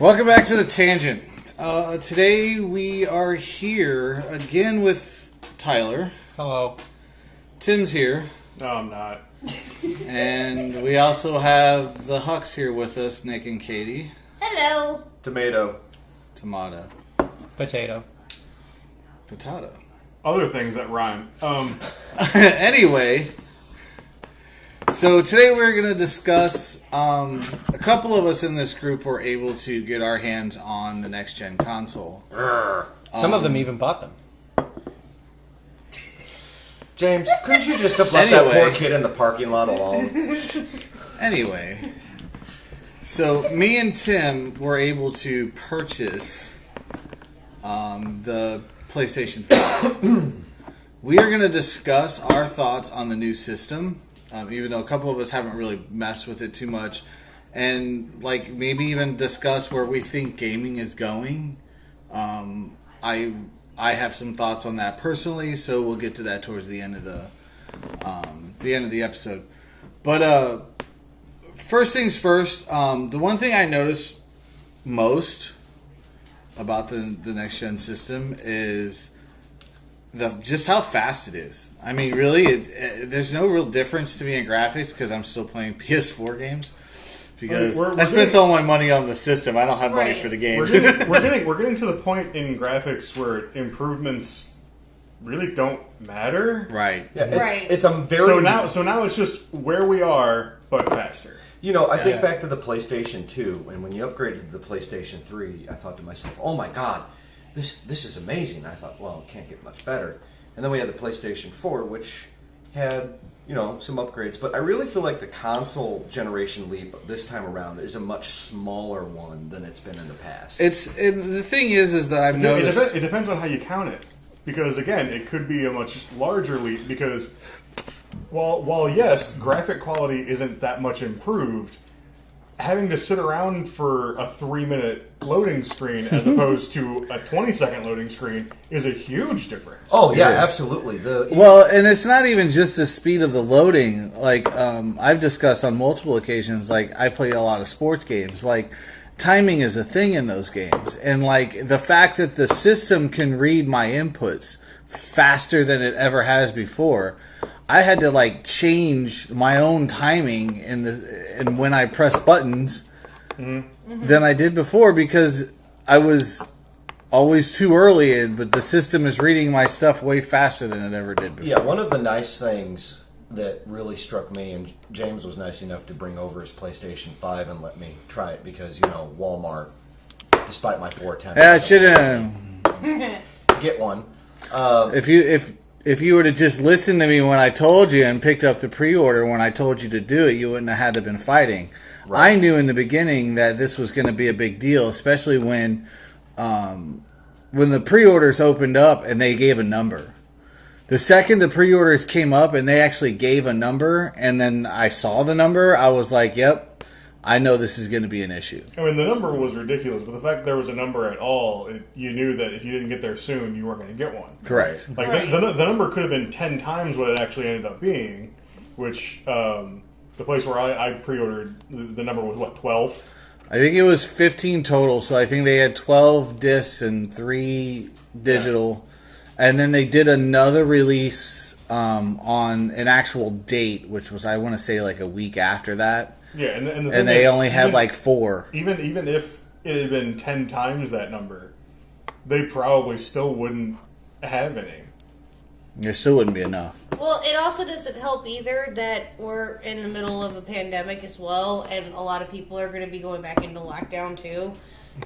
Welcome back to the Tangent. Today we are here again with Tyler. Hello. Tim's here. No, I'm not. And we also have the Hucks here with us, Nick and Katie. Hello. Tomato. Tomato. Potato. Potato. Other things that rhyme. Anyway, so today we're going to discuss, a couple of us in this group were able to get our hands on the next-gen console. Some of them even bought them. James, couldn't you just have left that poor kid in the parking lot alone? Anyway, so me and Tim were able to purchase the PlayStation 5. We are going to discuss our thoughts on the new system, even though a couple of us haven't really messed with it too much, and like maybe even discuss where we think gaming is going. I have some thoughts on that personally, so we'll get to that towards the end of the episode. But first things first, the one thing I noticed most about the next gen system is just how fast it is. I mean, really, there's no real difference to me in graphics because I'm still playing PS4 games. Because I spent all my money on the system. I don't have money for the games. We're getting to the point in graphics where improvements really don't matter. Right. Yeah, it's a very so now it's just where we are but faster. You know, I think back to the PlayStation 2, and when you upgraded to the PlayStation 3, I thought to myself, "Oh my God, this is amazing." I thought, "Well, it can't get much better." And then we had the PlayStation 4, which had some upgrades, but I really feel like the console generation leap this time around is a much smaller one than it's been in the past. The thing is that I've noticed it depends on how you count it, because again, it could be a much larger leap. Because while yes, graphic quality isn't that much improved, having to sit around for a 3-minute loading screen as opposed to a 20-second loading screen is a huge difference. Oh yeah, absolutely. Well, and it's not even just the speed of the loading. Like I've discussed on multiple occasions, like I play a lot of sports games. Like timing is a thing in those games, and like the fact that the system can read my inputs faster than it ever has before. I had to like change my own timing and when I press buttons than I did before because I was always too early but the system is reading my stuff way faster than it ever did before. Yeah, one of the nice things that really struck me, and James was nice enough to bring over his PlayStation 5 and let me try it because, Walmart, despite my 4 attempts... Yeah, it should get one. If you were to just listen to me when I told you and picked up the pre-order when I told you to do it, you wouldn't have had to been fighting. Right. I knew in the beginning that this was going to be a big deal, especially when the pre-orders opened up and they gave a number. The second the pre-orders came up and they actually gave a number, and then I saw the number, I was like, "Yep, I know this is going to be an issue." I mean, the number was ridiculous, but the fact there was a number at all, you knew that if you didn't get there soon, you weren't going to get one. Correct. Like the number could have been 10 times what it actually ended up being, which the place where I pre-ordered, the number was what, 12? I think it was 15 total, so I think they had 12 discs and 3 digital. Yeah. And then they did another release on an actual date, which was, I want to say, like a week after that. Yeah, and they only had like 4. Even if it had been 10 times that number, they probably still wouldn't have any. It still wouldn't be enough. Well, it also doesn't help either that we're in the middle of a pandemic as well, and a lot of people are going to be going back into lockdown too.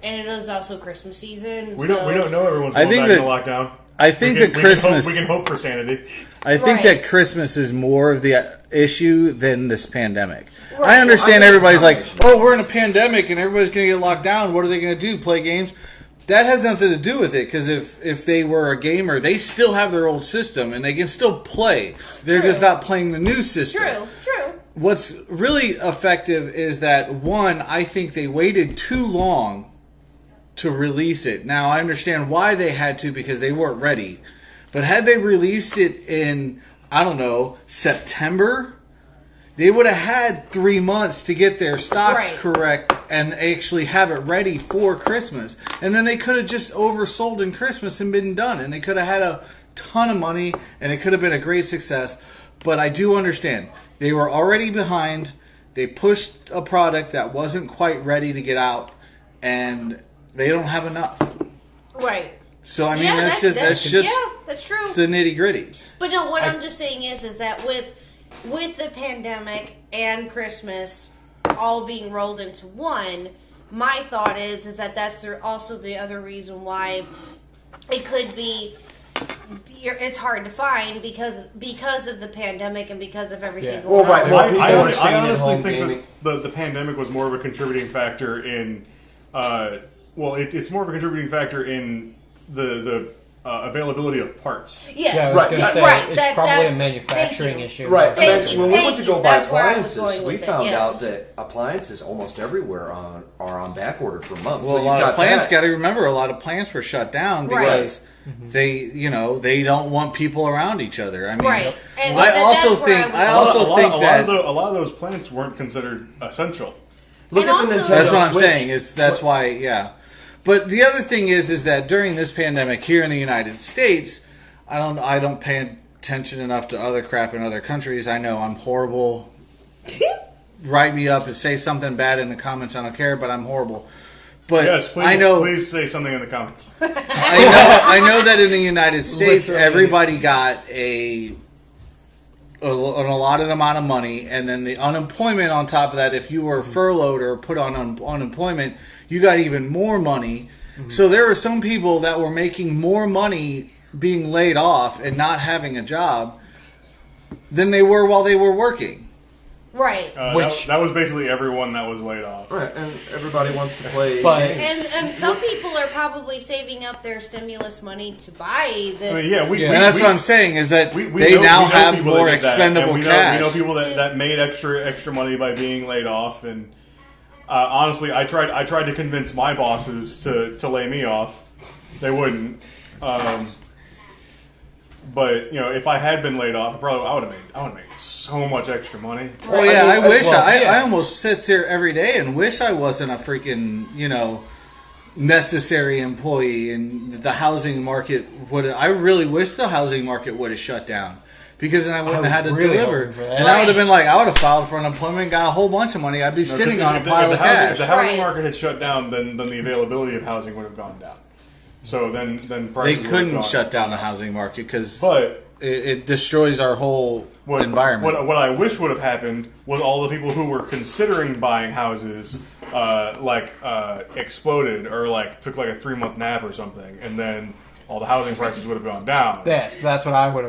And it is also Christmas season. We don't know everyone's going back into lockdown. I think that Christmas... We can hope for sanity. I think that Christmas is more of the issue than this pandemic. Right. I understand everybody's like, "Oh, we're in a pandemic and everybody's going to get locked down. What are they going to do? Play games?" That has nothing to do with it, because if they were a gamer, they still have their old system and they can still play. They're just not playing the new system. True. What's really effective is that, one, I think they waited too long to release it. Now, I understand why they had to, because they weren't ready. But had they released it in, I don't know, September, they would have had 3 months to get their stocks correct and actually have it ready for Christmas. And then they could have just oversold in Christmas and been done. And they could have had a ton of money, and it could have been a great success. But I do understand. They were already behind. They pushed a product that wasn't quite ready to get out, and they don't have enough. Right. So, I mean, Yeah, that's just that's true. the nitty-gritty. But no, what I'm just saying is that with the pandemic and Christmas all being rolled into one, my thought is that that's also the other reason why it could be. It's hard to find because of the pandemic and because of everything going Well, right. on. Well, I people honestly at-home think gaming. that the pandemic was more of a contributing factor in. It's more of a contributing factor in the availability of parts. Yes. Yeah, I was Right. going to say, Right, it's that- probably a that's- manufacturing thank you. issue. Right. And Thank then you, when we thank went to you. go buy That's where I was appliances, going we with it, found yes. out that appliances almost everywhere are on back order for months. Well, so a lot you've of plants, that. got to remember, a lot of plants were shut down Right. because they don't want people around each other. I mean, Right. And I that's also where think I I was- also think that a lot of those plants weren't considered essential. Look And at also- the Nintendo that's what I'm Switch. saying is that's why, yeah. But the other thing is that during this pandemic here in the United States, I don't pay attention enough to other crap in other countries. I know I'm horrible. Write me up and say something bad in the comments. I don't care, but I'm horrible. But Yes, please. I know Please say something in the comments. I know that in the United States, Literally. everybody got an allotted amount of money, and then the unemployment on top of that. If you were furloughed or put on unemployment, you got even more money. So there were some people that were making more money being laid off and not having a job than they were while they were working. Right. That was basically everyone that was laid off. Right, and everybody wants to play But- games. And some people are probably saving up their stimulus money to buy this. I mean, yeah, we, Yeah. we, And that's we, what I'm saying is that we they know- now we know have people more that did that, expendable and we cash. know people that made extra money by being laid off, and honestly, I tried to convince my bosses to lay me off. They wouldn't. But if I had been laid off, I would have made so much extra money. Oh yeah, I wish well, I yeah. almost sit there every day and wish I wasn't a freaking necessary employee, and the housing market would. I really wish the housing market would have shut down, because then I wouldn't I have had to was really deliver, hoping for that. and I would have been like, I would have filed for unemployment, got a whole bunch of money. I'd be sitting on a pile of If cash. the housing Right. market had shut down, then the availability of housing would have gone down. So then They prices would have couldn't gone shut up. down the housing market because But it destroys our whole environment. What I wish would have happened was all the people who were considering buying houses, exploded or took a 3-month nap or something, and then all the housing prices would have gone down. Yes, that's what I would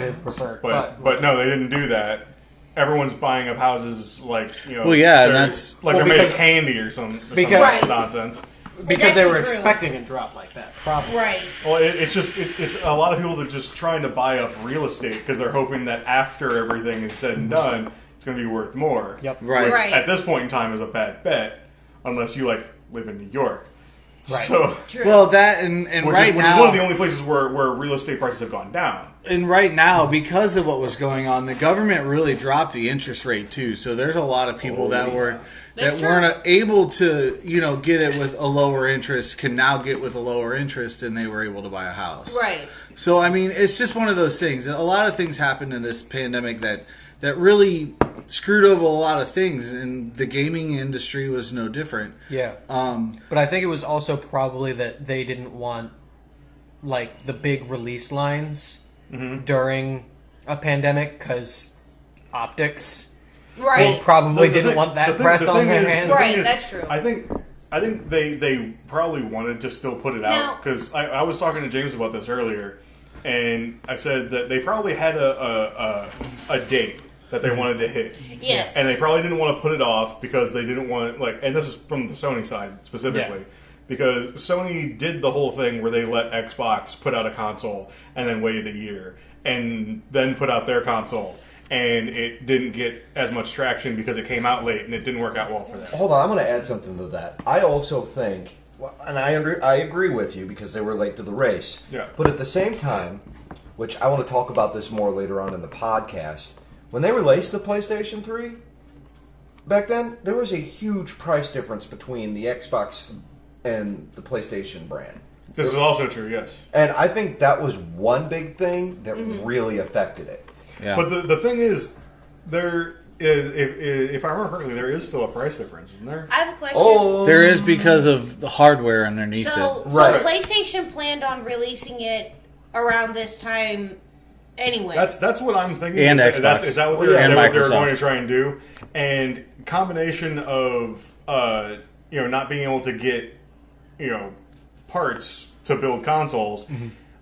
have preferred. But no, they didn't do that. Everyone's buying up houses Well, yeah, and that's- they're made of because- candy or some Because- nonsense. because they were That's true. expecting a drop like that, probably. Right. Well, it's a lot of people that are just trying to buy up real estate because they're hoping that after everything is said and done, it's going to be worth more. Yep. Right. Right. At this point in time, is a bad bet unless you live in New York. Right. So, True. Well, that and which right is now, one of the only places where real estate prices have gone down. and right now, because of what was going on, the government really dropped the interest rate too. So there's a lot of people that That's true. weren't able to, get it with a lower interest, can now get with a lower interest, and they were able to buy a house. Right. So I mean, it's just one of those things. A lot of things happened in this pandemic that really screwed over a lot of things, and the gaming industry was no different. Yeah. But I think it was also probably that they didn't want the big release lines during a pandemic because optics Right. probably The didn't thing- want that the thing- press the on thing their is- hands. the thing Right, is, that's true. I think they probably wanted to still put it Now- out because I was talking to James about this earlier, and I said that they probably had a date that they wanted to hit. Yes. And they probably didn't want to put it off because they didn't want and this is from the Sony side specifically. Yeah. Because Sony did the whole thing where they let Xbox put out a console and then waited a year and then put out their console, and it didn't get as much traction because it came out late and it didn't work out well for them. Hold on, I'm going to add something to that. I also think, and I agree with you because they were late to the race. Yeah. But at the same time, which I want to talk about this more later on in the podcast, when they released the PlayStation 3, back then, there was a huge price difference between the Xbox and the PlayStation brand. This is also true, yes. And I think that was one big thing that really affected it. Yeah. But the thing is, there is, if I remember correctly, there is still a price difference, isn't there? I have a question. Oh, There is because of the hardware underneath So, it. Right. PlayStation planned on releasing it around this time anyway. That's what I'm thinking. And is, Xbox. Is that what And they're Microsoft. going to try and do? And combination of not being able to get parts to build consoles,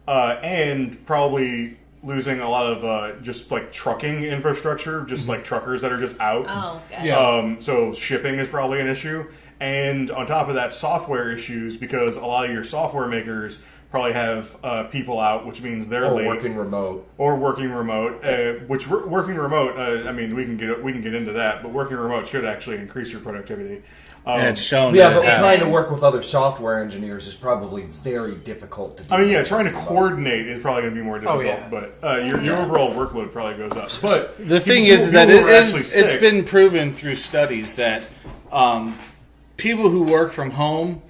and probably losing a lot of just like trucking infrastructure, just like truckers that are just out. Oh, okay. Yeah. So shipping is probably an issue. And on top of that, software issues, because a lot of your software makers probably have people out, which means they're or late. working remote. Or working remote, working remote. I mean, we can get into that, but working remote should actually increase your productivity. And it's shown. Yeah, that but it has. trying to work with other software engineers is probably very difficult to do. I mean, yeah, trying to coordinate is probably going to be more difficult, yeah. but your overall workload probably goes up. But The thing people is that who are actually it's sick- been proven through studies that people who work from home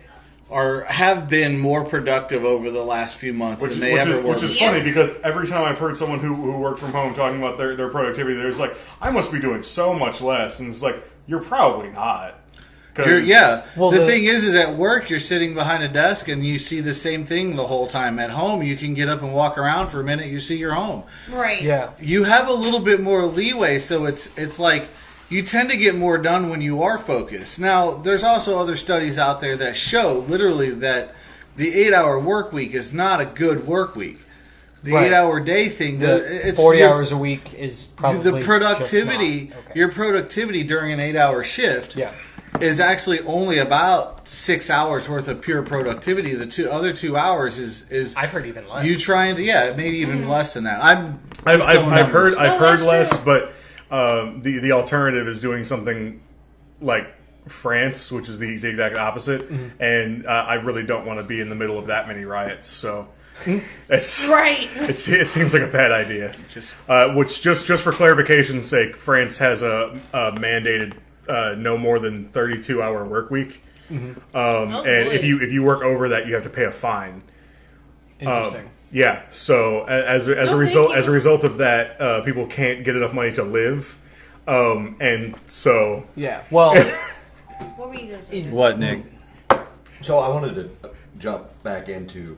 have been more productive over the last few months than they ever were. which is funny because every time I've heard someone who worked from home talking about their productivity, there's like, I must be doing so much less, and it's like, you're probably not. 'Cause- Well, the the- thing is at work you're sitting behind a desk and you see the same thing the whole time. At home you can get up and walk around for a minute. You see your home. Right. Yeah. You have a little bit more leeway, so it's like you tend to get more done when you are focused. Now, there's also other studies out there that show literally that the 8-hour work week is not a good work week. The Right. 8-hour day thing, The it's 40 your- hours a week is probably the productivity, just not. Okay. your productivity during an 8-hour shift Yeah. is actually only about 6 hours worth of pure productivity. The other 2 hours is I've heard even less. you trying to maybe even less than that. I've heard that's less, true. but the alternative is doing something like France, which is the exact opposite, and I really don't want to be in the middle of that many riots. So it's Right. it seems like a bad idea. Which just for clarification's sake, France has a mandated no more than 32-hour work week, and boy. if you work over that, you have to pay a fine. Interesting. Yeah, so as a thank result of that, people can't get enough money to live, and so Yeah. Well, What were you going to say? What, Nick? So I wanted to jump back into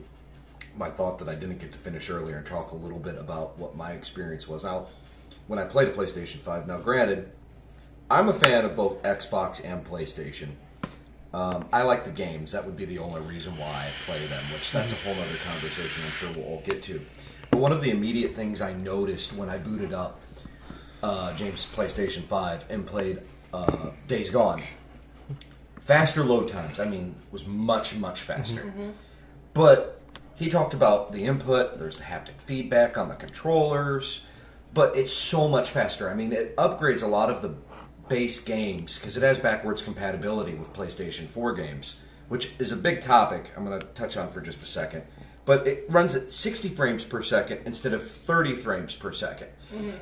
my thought that I didn't get to finish earlier and talk a little bit about what my experience was. Now, when I played a PlayStation 5, now granted, I'm a fan of both Xbox and PlayStation. I like the games. That would be the only reason why I play them, which that's a whole other conversation I'm sure we'll all get to. But one of the immediate things I noticed when I booted up James' PlayStation 5 and played Days Gone, faster load times. I mean, was much, much faster. But he talked about the input, there's the haptic feedback on the controllers, but it's so much faster. I mean, it upgrades a lot of the base games because it has backwards compatibility with PlayStation 4 games, which is a big topic I'm going to touch on for just a second. But it runs at 60 frames per second instead of 30 frames per second.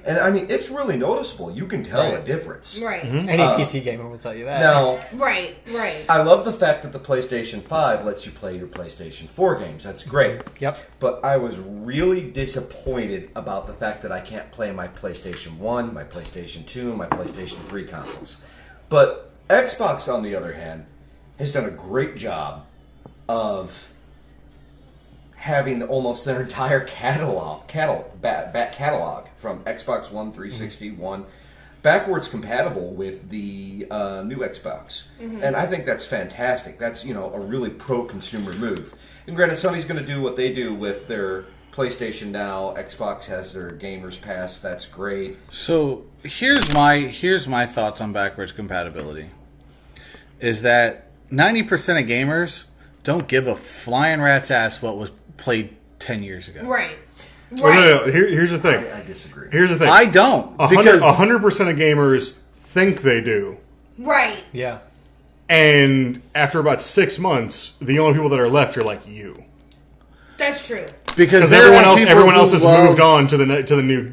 And I mean, it's really noticeable. You can tell a difference. Right. any PC gamer will tell you that. Now, Right. Right. I love the fact that the PlayStation 5 lets you play your PlayStation 4 games. That's great. Yep. But I was really disappointed about the fact that I can't play my PlayStation 1, my PlayStation 2, and my PlayStation 3 consoles. But Xbox, on the other hand, has done a great job of having almost their entire back catalog from Xbox One, 360, One, backwards compatible with the new Xbox. And I think that's fantastic. That's, a really pro-consumer move. And granted, Sony's going to do what they do with their PlayStation Now. Xbox has their Gamers Pass. That's great. So here's my thoughts on backwards compatibility. Is that 90% of gamers don't give a flying rat's ass what was played 10 years ago. Right. Well, Right. no. Here's the thing. I disagree. Here's the thing. I don't because 100% of gamers think they do. Right. Yeah. And after about 6 months, the only people that are left are like you. That's true. Because everyone people else who has love- moved on to the new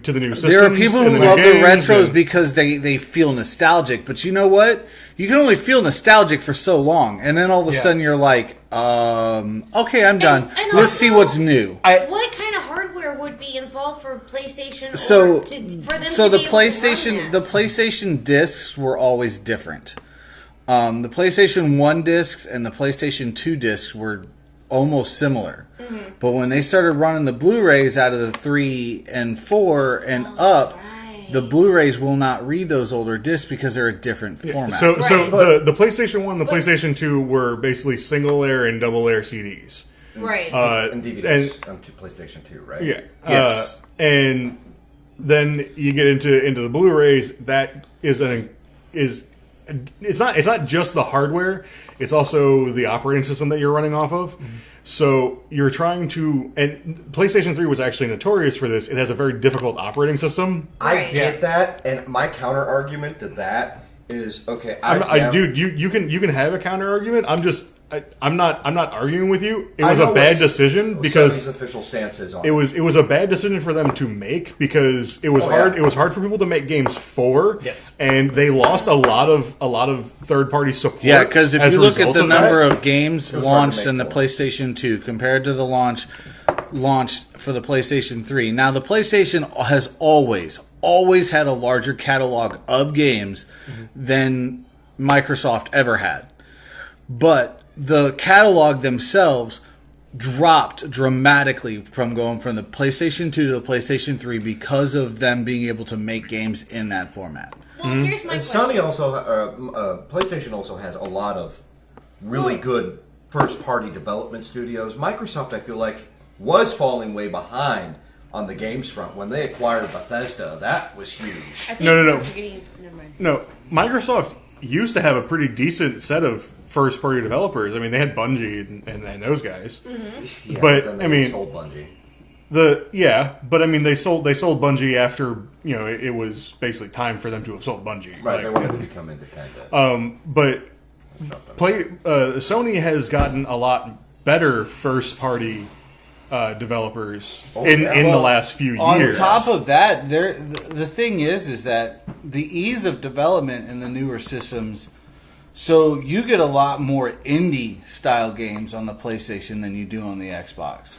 systems. There are people and who the love new the games retros and- because they feel nostalgic. But you know what? You can only feel nostalgic for so long, and then all of a Yeah. sudden you're like, okay, I'm done. and Let's see also- what's new. What kind of hardware would be involved for PlayStation? So, for them so to the be able to run PlayStation, that? the PlayStation discs were always different. The PlayStation 1 discs and the PlayStation 2 discs were almost similar. Mm-hmm. But when they started running the Blu-rays out of the 3 and 4 and up, right. the Blu-rays will not read those older discs because they're a different format. So Right. the PlayStation 1 and the PlayStation 2 were basically single layer and double layer CDs. Right. and DVDs to PlayStation 2, right? Yeah. Yes. And then you get into the Blu-rays. That is it's not just the hardware. It's also the operating system that you're running off of. So you're trying to, and PlayStation 3 was actually notorious for this. It has a very difficult operating system. I Right. get that, and my counter argument to that is okay. Dude, you can have a counter argument. I'm not arguing with you. It was I know a bad what decision Sony's because official stance is on it was a bad decision for them to make because it was Oh, hard. yeah. It was hard for people to make games for. Yes. And they lost a lot of third party support. Yeah, because if as you a look at result the of that. number of games It was hard to launched make in the for. PlayStation 2 compared to the launch for the PlayStation 3. Now, the PlayStation has always had a larger catalog of games than Microsoft ever had. But the catalog themselves dropped dramatically from going from the PlayStation 2 to the PlayStation 3 because of them being able to make games in that format. well, here's my And question. Sony also, PlayStation also has a lot of really good first-party development studios. Microsoft, I feel like, was falling way behind on the games front when they acquired Bethesda. That was huge. I think No. we're forgetting- Never mind. No, Microsoft used to have a pretty decent set of first party developers. I mean, they had Bungie and those guys. Yeah, But, then they I mean- sold Bungie. But I mean, they sold Bungie after it was basically time for them to have sold Bungie. Right, they Like, wanted to become independent. but Sony has gotten a lot better first party developers in yeah. the Well, last few On years. top of that, the thing is that the ease of development in the newer systems. So you get a lot more indie style games on the PlayStation than you do on the Xbox.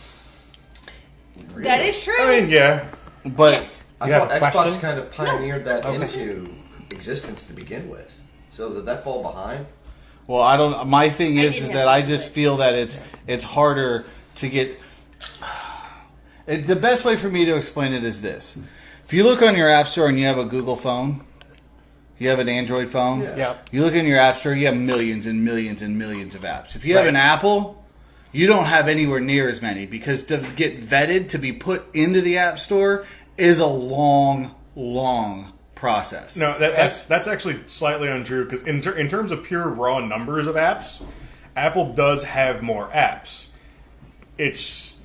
That is true. I mean, yeah. But yes. I You have thought a Xbox question? kind of pioneered that into existence to begin with. So did that fall behind? well, I don't. My thing I is didn't that have I to do just it. feel that it's harder to get. The best way for me to explain it is this: if you look on your App Store and you have a Google phone, you have an Android phone. Yeah. Yeah. You look in your App Store, you have millions and millions and millions of apps. If you have Right. an Apple, you don't have anywhere near as many because to get vetted to be put into the App Store is a long process. No, that's actually slightly untrue because in terms of pure raw numbers of apps, Apple does have more apps. It's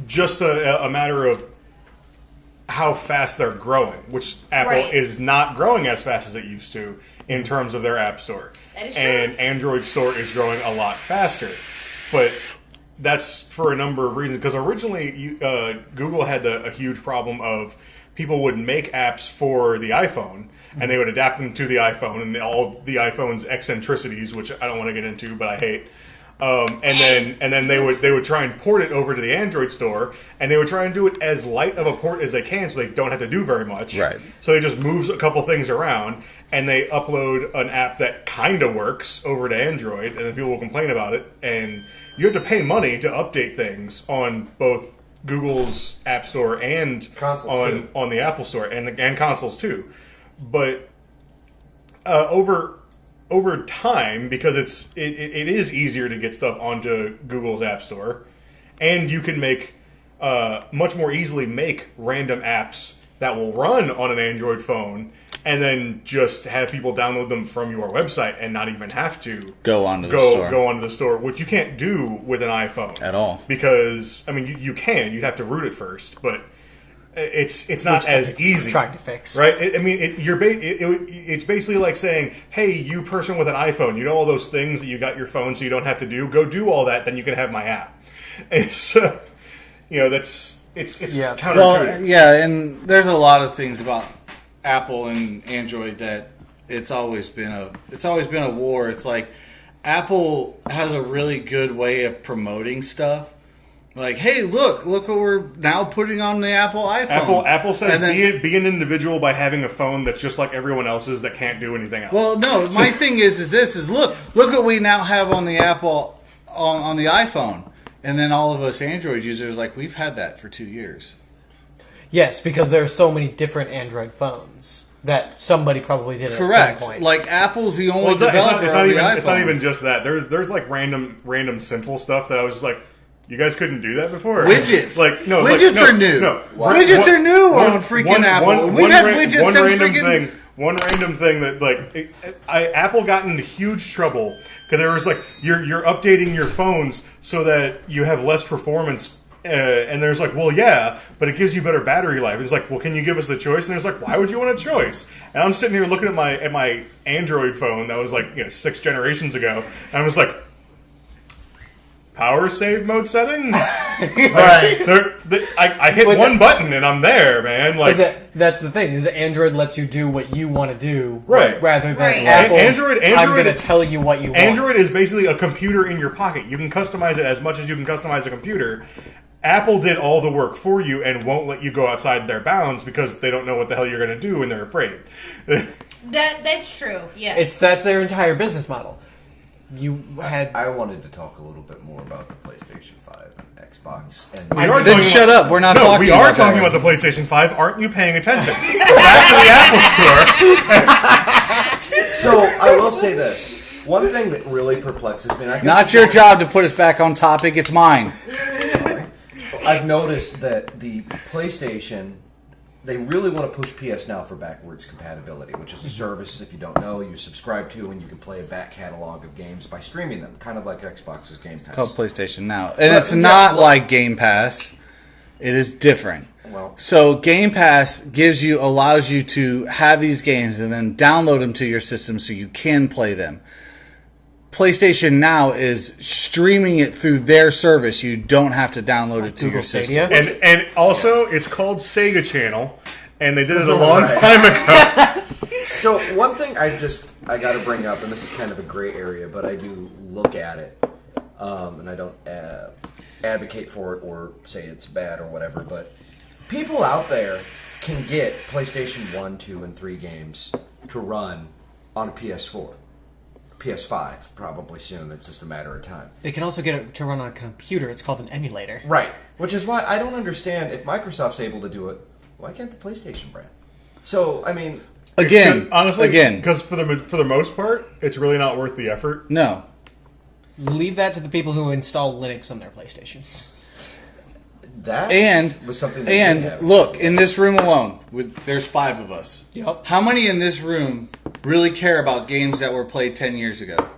just a matter of how fast they're growing, which Apple Right. is not growing as fast as it used to in terms of their App Store. That is true. And Android Store is growing a lot faster. But that's for a number of reasons. Because originally, Google had a huge problem of people would make apps for the iPhone, and they would adapt them to the iPhone and all the iPhone's eccentricities, which I don't want to get into, but I hate. And then they would try and port it over to the Android store, and they would try and do it as light of a port as they can, so they don't have to do very much. Right. So they just moves a couple things around, and they upload an app that kind of works over to Android, and then people will complain about it, and you have to pay money to update things on both Google's App Store and Consoles, too. on the Apple Store and consoles too. But over time, because it is easier to get stuff onto Google's App Store, and you can make much more easily make random apps that will run on an Android phone, and then just have people download them from your website and not even have to Go onto the store. go onto the store, which you can't do with an iPhone At all. Because I mean, you can, you'd have to root it first, but it's not as It's easy. trying to fix. Right? It's basically like saying, "Hey, you person with an iPhone, you know all those things that you got your phone, so you don't have to do. Go do all that, then you can have my app." that's it's Yeah. counterintuitive. Well, yeah, and there's a lot of things about Apple and Android that it's always been a war. It's like Apple has a really good way of promoting stuff. Like, hey, look what we're now putting on the Apple iPhone. Apple says And then- be an individual by having a phone that's just like everyone else's that can't do anything else. Well, no, my thing is look what we now have on the Apple on the iPhone, and then all of us Android users like we've had that for 2 years. Yes, because there are so many different Android phones that somebody probably did Correct. at some point. Like Apple's the only Well, developer it's not of the even iPhone. it's not even just that. There's like random simple stuff that I was just like, you guys couldn't do that before. Widgets. Like no, Widgets like, no, are new. No, Widgets are new on freaking Apple. We've had widgets one since random freaking- thing. One random thing that like Apple got into huge trouble because there was like you're updating your phones so that you have less performance. And there's like, well, yeah, but it gives you better battery life. It's like, well, can you give us the choice? And there's like, why would you want a choice? And I'm sitting here looking at my Android phone that was like 6 generations ago, and I was like, power save mode settings. Right. I hit But one button and I'm there, man. Like that's the thing, is that Android lets you do what you want to do, Right. rather than Right. Apple's, Android- I'm going to tell you what you want. Android is basically a computer in your pocket. You can customize it as much as you can customize a computer. Apple did all the work for you and won't let you go outside their bounds because they don't know what the hell you're going to do and they're afraid. That's true. Yes. That's their entire business model. You had I wanted to talk a little bit more about the PlayStation 5 and Xbox. And We are Then talking shut about- up. We're not no, talking we are about talking that. about the PlayStation 5. Aren't you paying attention? Back to the Apple Store. So I will say this. One thing that really perplexes me, and I guess Not your job to put us back on topic. It's mine. I've noticed that the PlayStation, they really want to push PS Now for backwards compatibility, which is a service, if you don't know, you subscribe to and you can play a back catalog of games by streaming them, kind of like Xbox's Game Pass. Called PlayStation Now, and But, it's yeah, not well- like Game Pass. It is different. Well- So Game Pass allows you to have these games and then download them to your system so you can play them. PlayStation Now is streaming it through their service. You don't have to download it to Google your Stadia. system. And also, it's called Sega Channel, and they did it a long Right. time ago. So one thing I got to bring up, and this is kind of a gray area, but I do look at it, and I don't advocate for it or say it's bad or whatever, but people out there can get PlayStation 1, 2, and 3 games to run on a PS4. PS5 probably soon. It's just a matter of time. They can also get it to run on a computer. It's called an emulator. Right. Which is why I don't understand if Microsoft's able to do it, why can't the PlayStation brand? So, I mean, Again, Honestly, again, because for the most part, it's really not worth the effort. no. Leave that to the people who install Linux on their PlayStations. that And was something that didn't happen. look, in this room alone, there's 5 of us. Yep. How many in this room really care about games that were played 10 years ago?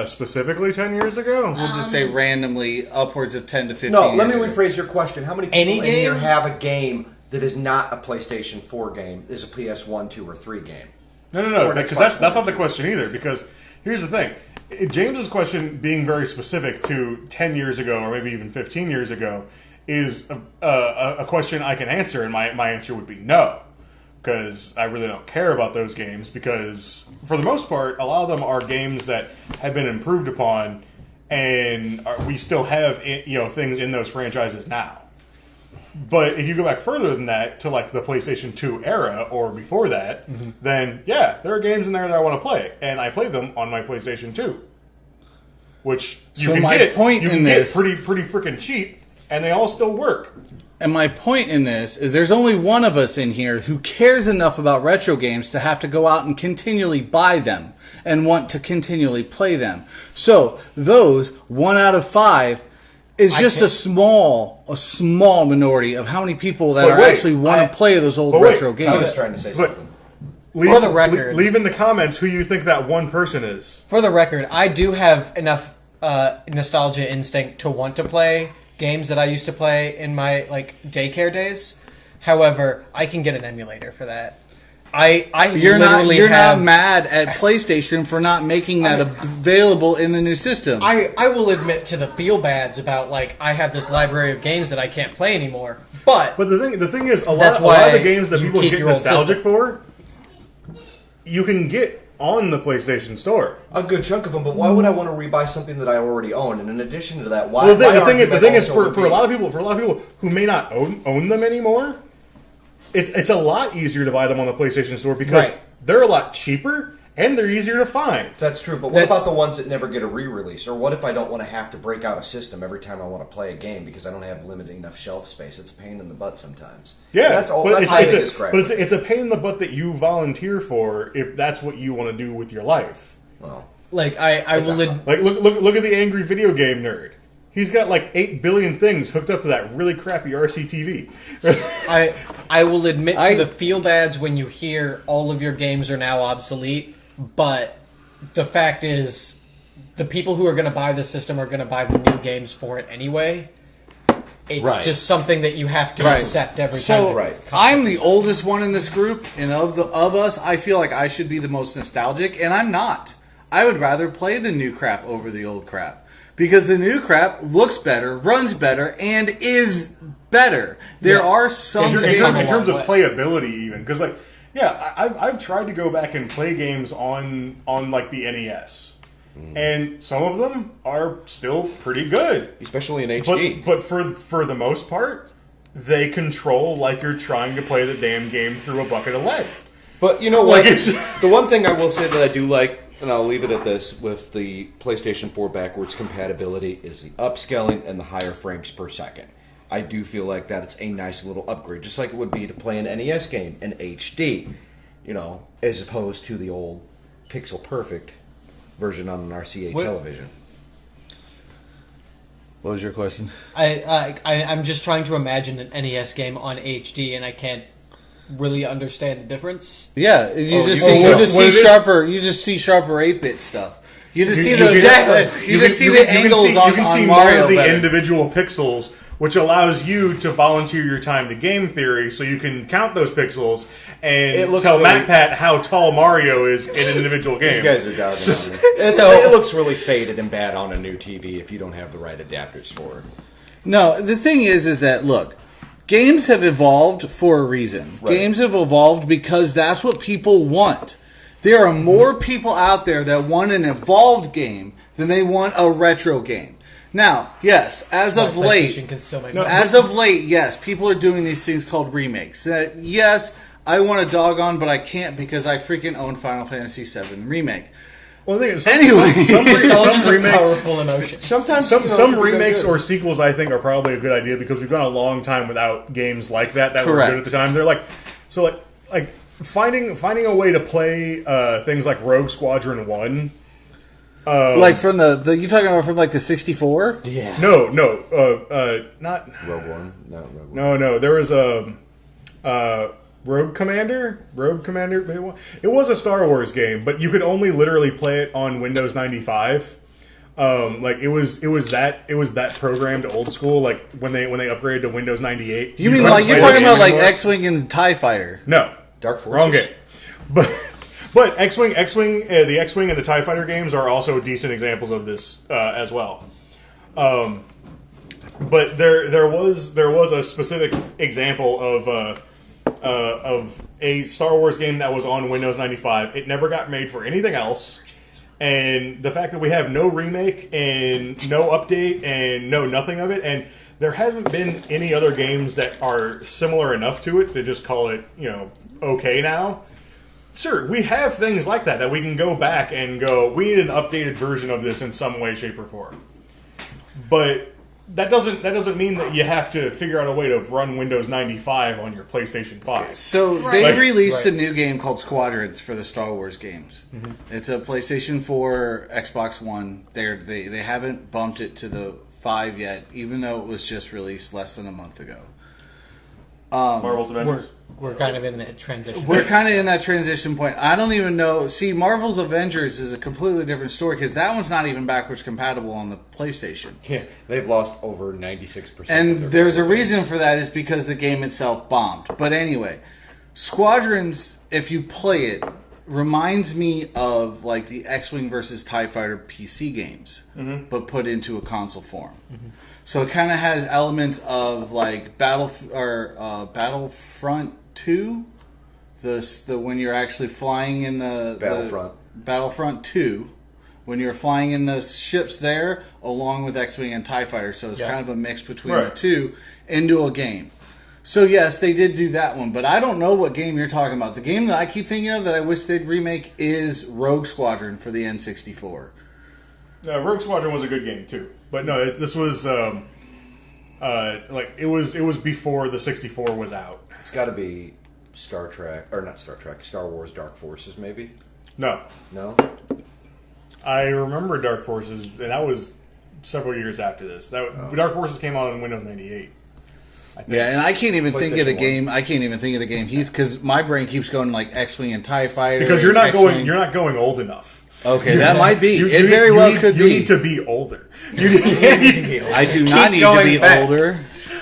Specifically 10 years ago? We'll just say randomly upwards of 10 to 15 No, let me years ago. rephrase your question. How many people Any in here game? have a game that is not a PlayStation 4 game, is a PS1, 2, or 3 game? No, Or an because Xbox that's not One. the question either. Because here's the thing: James's question being very specific to 10 years ago or maybe even 15 years ago is a question I can answer, and my answer would be no, because I really don't care about those games. Because for the most part, a lot of them are games that have been improved upon, and we still have things in those franchises now. But if you go back further than that to like the PlayStation 2 era or before that, then yeah, there are games in there that I want to play, and I play them on my PlayStation 2, which you So can my get, point you in can this- get pretty freaking cheap, and they all still work. And my point in this is there's only one of us in here who cares enough about retro games to have to go out and continually buy them and want to continually play them. So those 1 out of 5 is just a small minority of how many people that But are wait, actually want to play those old but wait, retro I games. was trying to say But- something. Leave, For the record- leave in the comments who you think that one person is. For the record, I do have enough nostalgia instinct to want to play games that I used to play in my daycare days. However, I can get an emulator for that. You're literally not have, mad at PlayStation for not making that available in the new system. I will admit to the feel bads about like I have this library of games that I can't play anymore. But the thing is, a That's lot of why the games that you people keep get your old nostalgic system. for, you can get on the PlayStation Store. A good chunk of them, but why would I want to rebuy something that I already own? And in addition to that, why? Well, why the thing argument is, also would for be- a lot of people who may not own them anymore, it's a lot easier to buy them on the PlayStation Store because Right. they're a lot cheaper and they're easier to find. That's true, but what That's- about the ones that never get a re-release? Or what if I don't want to have to break out a system every time I want to play a game because I don't have limited enough shelf space? It's a pain in the butt sometimes. Yeah, that's all. But That's it's, my it's, biggest a, gripe. but it's a pain in the butt that you volunteer for if that's what you want to do with your life. Well, like I will Like look at the angry video game nerd. He's got like 8 billion things hooked up to that really crappy RCTV. I will admit I- to the feel bads when you hear all of your games are now obsolete, but the fact is the people who are going to buy the system are going to buy the new games for it anyway. It's Right. just something that you have to Right. accept every time. So Right. I'm the oldest one in this group, and of us, I feel like I should be the most nostalgic, and I'm not. I would rather play the new crap over the old crap because the new crap looks better, runs better, and is better. There Yes. are some in, Games terms, come a in terms of long playability, even because like I've tried to go back and play games on like the NES, and some of them are still pretty good. especially in HD. But for the most part, they control like you're trying to play the damn game through a bucket of lead. But you know Like, what? it's- The one thing I will say that I do like, and I'll leave it at this, with the PlayStation 4 backwards compatibility is the upscaling and the higher frames per second. I do feel like that it's a nice little upgrade, just like it would be to play an NES game in HD, you know, as opposed to the old pixel perfect version on an RCA What- television. What was your question? I'm just trying to imagine an NES game on HD, and I can't really understand the difference. Yeah, you just you see know you what- just what see it is? sharper. You just see sharper 8-bit stuff. You just see You the can- exactly. You just see the angles you on can see Mario more of the better. individual pixels, which allows you to volunteer your time to game theory, so you can count those pixels It and looks tell really- MacPat how tall Mario is in an individual game. these guys are dogging on me. It looks really faded and bad on a new TV if you don't have the right adapters for it. No, the thing is that look, games have evolved for a reason. Right. Games have evolved because that's what people want. There are more people out there that want an evolved game than they want a retro game. Now, yes, as of But late, PlayStation can still make No, money. as of late, yes, people are doing these things called remakes. Yes, I want to dog on, but I can't because I freaking own Final Fantasy VII Remake. Well, the thing is, Anyway. Nostalgia is some a remakes, powerful emotion. Sometimes some remakes or sequels, I think, are probably a good idea because we've gone a long time without games like that were Correct. good at the time. They're like finding a way to play things like Rogue Squadron 1. Like from the you talking about from like the 64? Yeah. No, not Rogue One. Not Rogue One. no. There was a Rogue Commander. It was a Star Wars game, but you could only literally play it on Windows 95. Like it was that programmed old school. Like when they upgraded to Windows 98. You mean couldn't like you're play the talking game about like anymore. X-Wing and TIE Fighter? No, Dark Forces. wrong game. But X-Wing, the X-Wing and the TIE Fighter games are also decent examples of this as well. But there was a specific example of a Star Wars game that was on Windows 95. It never got made for anything else. And the fact that we have no remake and no update and no nothing of it, and there hasn't been any other games that are similar enough to it to just call it, okay now. Sure, we have things like that we can go back and go, we need an updated version of this in some way, shape, or form. But that doesn't mean that you have to figure out a way to run Windows 95 on your PlayStation 5. So they Like- released a new game called Squadrons for the Star Wars games. It's a PlayStation 4, Xbox One. They haven't bumped it to the 5 yet, even though it was just released less than a month ago. Marvel's Avengers. We're kind of in that transition. We're kind of in that transition point. I don't even know. See, Marvel's Avengers is a completely different story because that one's not even backwards compatible on the PlayStation. Yeah, they've lost over 96%. And of their there's a player base. reason for that is because the game itself bombed. But anyway, Squadrons, if you play it, reminds me of like the X-Wing versus TIE Fighter PC games, but put into a console form. So it kind of has elements of like Battlefront 2, the when you're actually flying in the Battlefront 2, when you're flying in the ships there, along with X-Wing and TIE Fighter. So it's kind of a mix between the two into a game. So yes, they did do that one, but I don't know what game you're talking about. The game that I keep thinking of that I wish they'd remake is Rogue Squadron for the N64. Rogue Squadron was a good game too, but no, this was it was before the 64 was out. It's got to be Star Wars Dark Forces, maybe? No, I remember Dark Forces, and that was several years after this. Dark Forces came out on Windows 98. Yeah, and I can't even think of the PlayStation game. I can't even think of the game. Because my brain keeps going like X-Wing and TIE Fighter. Because you're not X-Wing. going old enough. Okay, that might be. You It need- very you well need- could you be. need to be older. I do not need to going be back. older.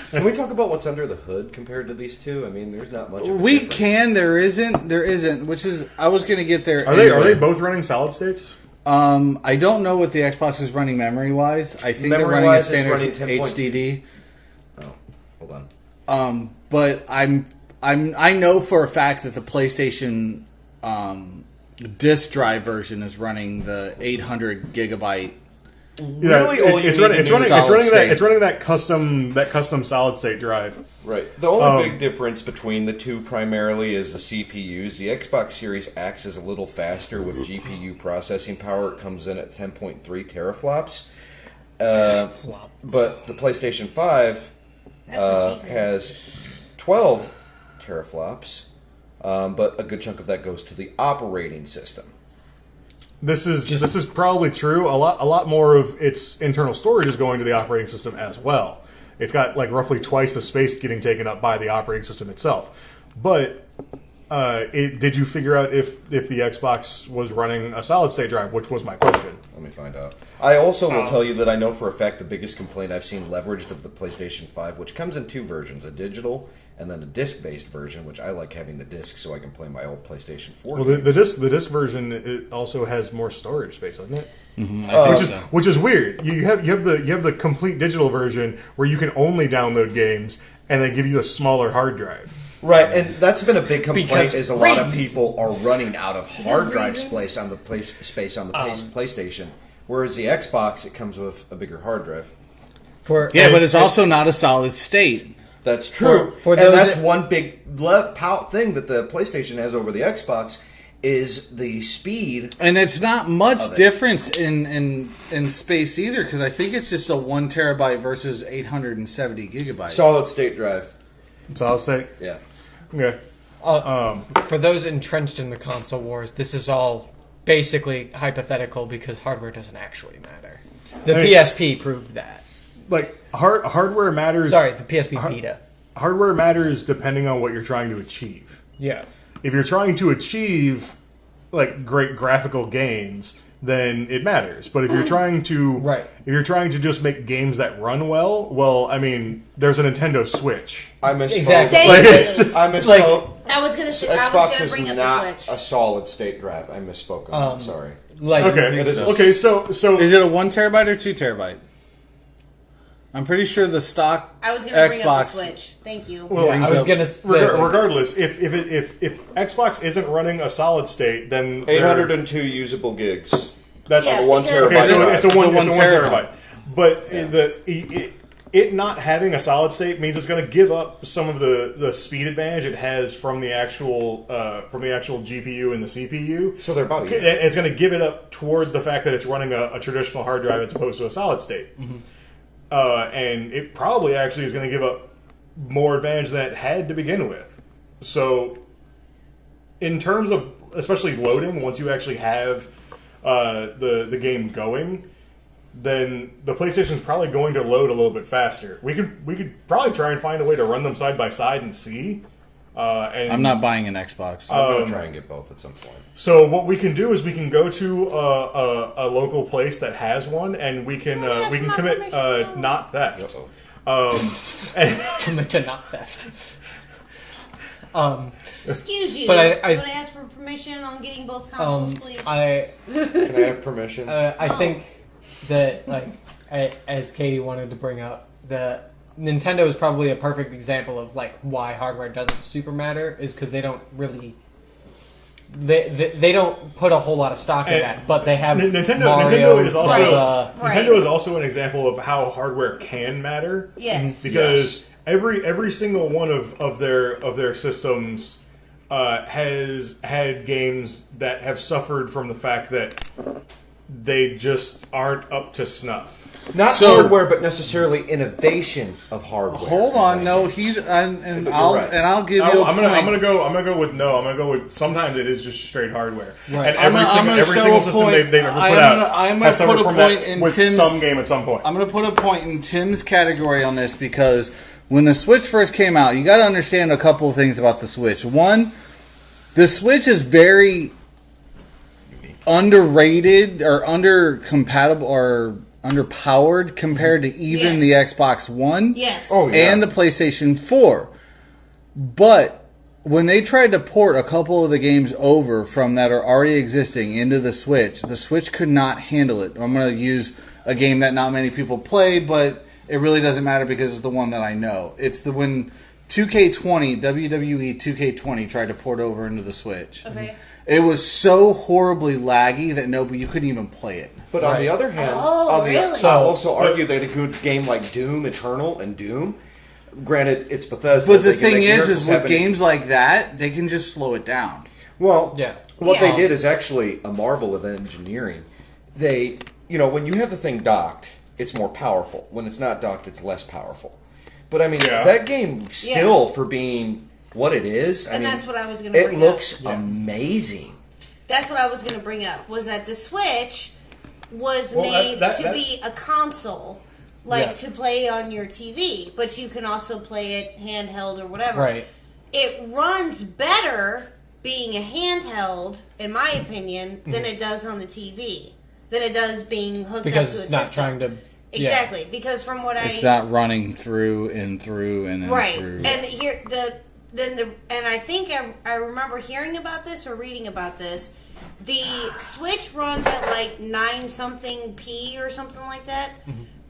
Can we talk about what's under the hood compared to these two? I mean, there's not much of a We difference. can. There isn't. Which is, I was going to get there. Are they both running solid states? I don't know what the Xbox is running memory wise. I think they're running a Memory-wise, it's standard running 10.2. HDD. Oh, hold on. But I know for a fact that the PlayStation disk drive version is running the 800 gigabyte. Really, all you it's need running, to it's do- running, it's Solid running that state. it's running that custom solid state drive. Right. The only big difference between the two primarily is the CPUs. The Xbox Series X is a little faster with GPU processing power. It comes in at 10.3 teraflops. But the PlayStation 5 That's what she said. has 12 teraflops, but a good chunk of that goes to the operating system. This is probably true. A lot more of its internal storage is going to the operating system as well. It's got like roughly twice the space getting taken up by the operating system itself. But did you figure out if the Xbox was running a solid state drive, which was my question? Let me find out. I also will tell you that I know for a fact the biggest complaint I've seen leveraged of the PlayStation 5, which comes in two versions, a digital and then a disc-based version, which I like having the disc so I can play my old PlayStation 4 Well, games. the disc version it also has more storage space, doesn't it? I think so. Which is weird. You have the complete digital version where you can only download games, and they give you a smaller hard drive. Right, and that's been a big complaint. Because Is a lot of reasons. people are running out of hard drive reasons. space on the PlayStation, whereas the Xbox it comes with a bigger hard drive. Yeah, but it's also not a solid state. That's true, For and those that's that- one big thing that the PlayStation has over the Xbox is the speed. And it's not much Of it. difference in space either, because I think it's just a 1 terabyte versus 870 gigabytes. Solid state drive. Solid state. Yeah. Okay. For those entrenched in the console wars, this is all basically hypothetical because hardware doesn't actually matter. The Hey. PSP proved that. Like hardware matters. Sorry, the PSP Vita. Hardware matters depending on what you're trying to achieve. Yeah. If you're trying to achieve like great graphical gains, then it matters. But if you're trying to Right. if you're trying to just make games that run well, I mean, there's a Nintendo Switch. I misspoke. Exactly. Thank Like, you. it's- I misspoke. I was gonna Xbox is bring up not the a Switch. solid state drive. I misspoke on that. Sorry. Like, Okay. It is. Okay. So Is it a 1 terabyte or 2 terabyte? I'm pretty sure the stock I was gonna bring up Xbox. the Switch. Thank you. well, I was gonna say, regardless, if Xbox isn't running a solid state, then 802 usable gigs. that's Yeah, a 1 because- Okay, terabyte. so drive. it's a one terabyte. terabyte. But it not having a solid state means it's going to give up some of the speed advantage it has from the actual GPU and the CPU. So they're about even. It's going to give it up toward the fact that it's running a traditional hard drive as opposed to a solid state. And it probably actually is going to give up more advantage than it had to begin with. So, in terms of especially loading, once you actually have the game going, then the PlayStation's probably going to load a little bit faster. We could probably try and find a way to run them side by side and see. And I'm not buying an Xbox. I'm going to try and get both at some point. So what we can do is we can go to a local place that has one, and we can ask for my commit permission? not theft. Uh-oh. commit to not theft. Excuse you. But I- You want to ask for permission on getting both consoles, please? Can I have permission? I think that, like, as Katie wanted to bring up, the Nintendo is probably a perfect example of like why hardware doesn't super matter, is because they don't really. They don't put a whole lot of stock in And that, but they have Nintendo Mario, is also Zelda. Right. Nintendo is also an example of how hardware can matter. Yes. Because every single one of their systems has had games that have suffered from the fact that they just aren't up to snuff. Not So- hardware, but necessarily innovation of hardware. Hold on, no, I'll right. give you. I'm a gonna point. go with no. I'm gonna go with sometimes it is just straight hardware. Right. And I'm every gonna show single a system point. they've ever put I'm gonna has suffered put a from point that in with Tim's- some game at some point. I'm going to put a point in Tim's category on this because when the Switch first came out, you got to understand a couple of things about the Switch. One, the Switch is very underrated or undercompatible or underpowered compared to even Yes. the Xbox One Yes. Oh, yeah. and the PlayStation 4. But when they tried to port a couple of the games over from that are already existing into the Switch could not handle it. I'm going to use a game that not many people play, but it really doesn't matter because it's the one that I know. It's the when 2K20, WWE 2K20 tried to port over into the Switch. Okay. It was so horribly laggy that you couldn't even play it. But on the other hand, Oh, really? I'll also argue that a good game like Doom Eternal and Doom, granted, it's Bethesda. But the they can thing make is miracles with happen. games like that, they can just slow it down. Well, Yeah. what Yeah. they did is actually a marvel of engineering. They, when you have the thing docked, it's more powerful. When it's not docked, it's less powerful. But I mean, Yeah. that game still, for being what it is, And that's what I was gonna bring It up. looks amazing. That's what I was going to bring up. Was that the Switch was Well, made that- to be a console, like Yeah. to play on your TV, but you can also play it handheld or whatever. Right. It runs better being a handheld, in my opinion, than it does on the TV. Than it does being hooked Because up to it's a not system. trying to. Exactly, because from what It's not running through and through and right, through. and here and I think I remember hearing about this or reading about this. The Switch runs at like 9 something p or something like that,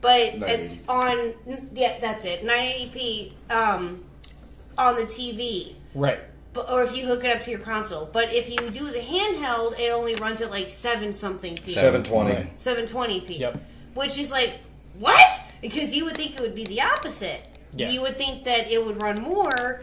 but 980p. that's it 980p on the TV. Right. But, or if you hook it up to your console. But if you do the handheld, it only runs at like 7 something p. 720. Right. 720p. Yep. Which is like, what? Because you would think it would be the opposite. Yeah. You would think that it would run more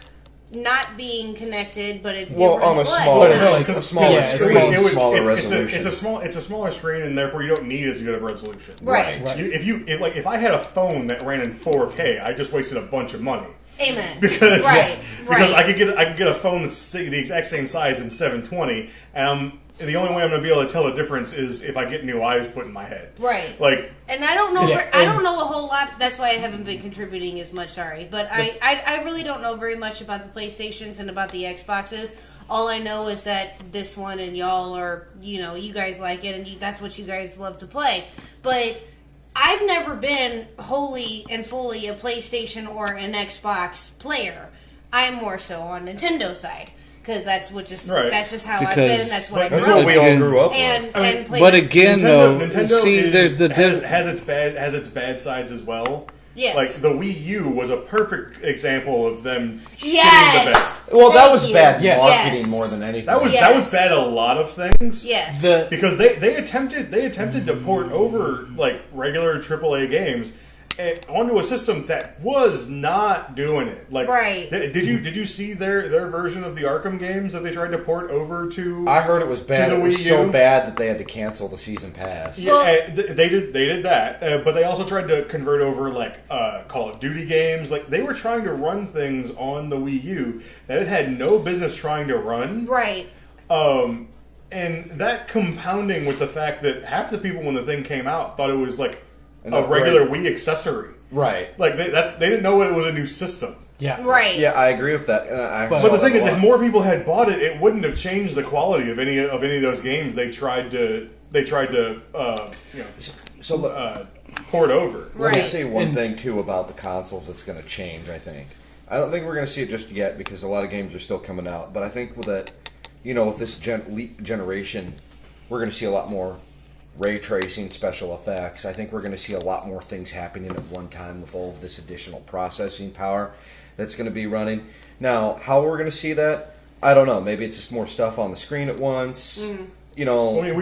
not being connected, but it Well, runs on a less. smaller, But no, like, a smaller yeah, it's screen, small- smaller it's resolution. it's a smaller screen, and therefore you don't need as good of resolution. Right. Right. If I had a phone that ran in 4K, I just wasted a bunch of money. Amen. Because Right, because right. I could get a phone that's the exact same size in 720, and the only way I'm going to be able to tell the difference is if I get new eyes put in my head. Right. Like, And I don't know. Yeah, I and- don't know a whole lot. That's why I haven't been contributing as much. Sorry, but I really don't know very much about the PlayStations and about the Xboxes. All I know is that this one and y'all are, you guys like it, and that's what you guys love to play. But I've never been wholly and fully a PlayStation or an Xbox player. I'm more so on Nintendo side because that's Right. that's just how I've Because- been. That's what I That's grew That's up what we with. all grew up And with. I mean, and played. But again, though, Nintendo see, there's the has its bad sides as well. Yes. Like the Wii U was a perfect example of them shitting the bed. Yes. Well, that Thank was you. bad Yes. marketing Yes. more than anything. That was Yes. bad at a lot of things. Yes. Because they attempted to port over like regular AAA games onto a system that was not doing it. Like, Right. Did you see their version of the Arkham games that they tried to port over to? I heard it was bad. To the It was Wii so U? bad that they had to cancel the season pass. Yeah, Well- they did that, but they also tried to convert over like Call of Duty games. Like they were trying to run things on the Wii U that it had no business trying to run. Right. And that compounding with the fact that half the people when the thing came out thought it was like An a upgrade. regular Wii accessory. Right. Like they didn't know it was a new system. Yeah. Right. Yeah, I agree with that. I But saw But the that thing a is, if lot. more people had bought it, it wouldn't have changed the quality of any of those games they tried to So look, port over. let me Right. say one And- thing too about the consoles that's going to change. I think I don't think we're going to see it just yet because a lot of games are still coming out. But I think with that, with this generation, we're going to see a lot more ray tracing, special effects. I think we're going to see a lot more things happening at one time with all of this additional processing power that's going to be running. Now, how we're going to see that, I don't know. Maybe it's just more stuff on the screen at once. I mean, we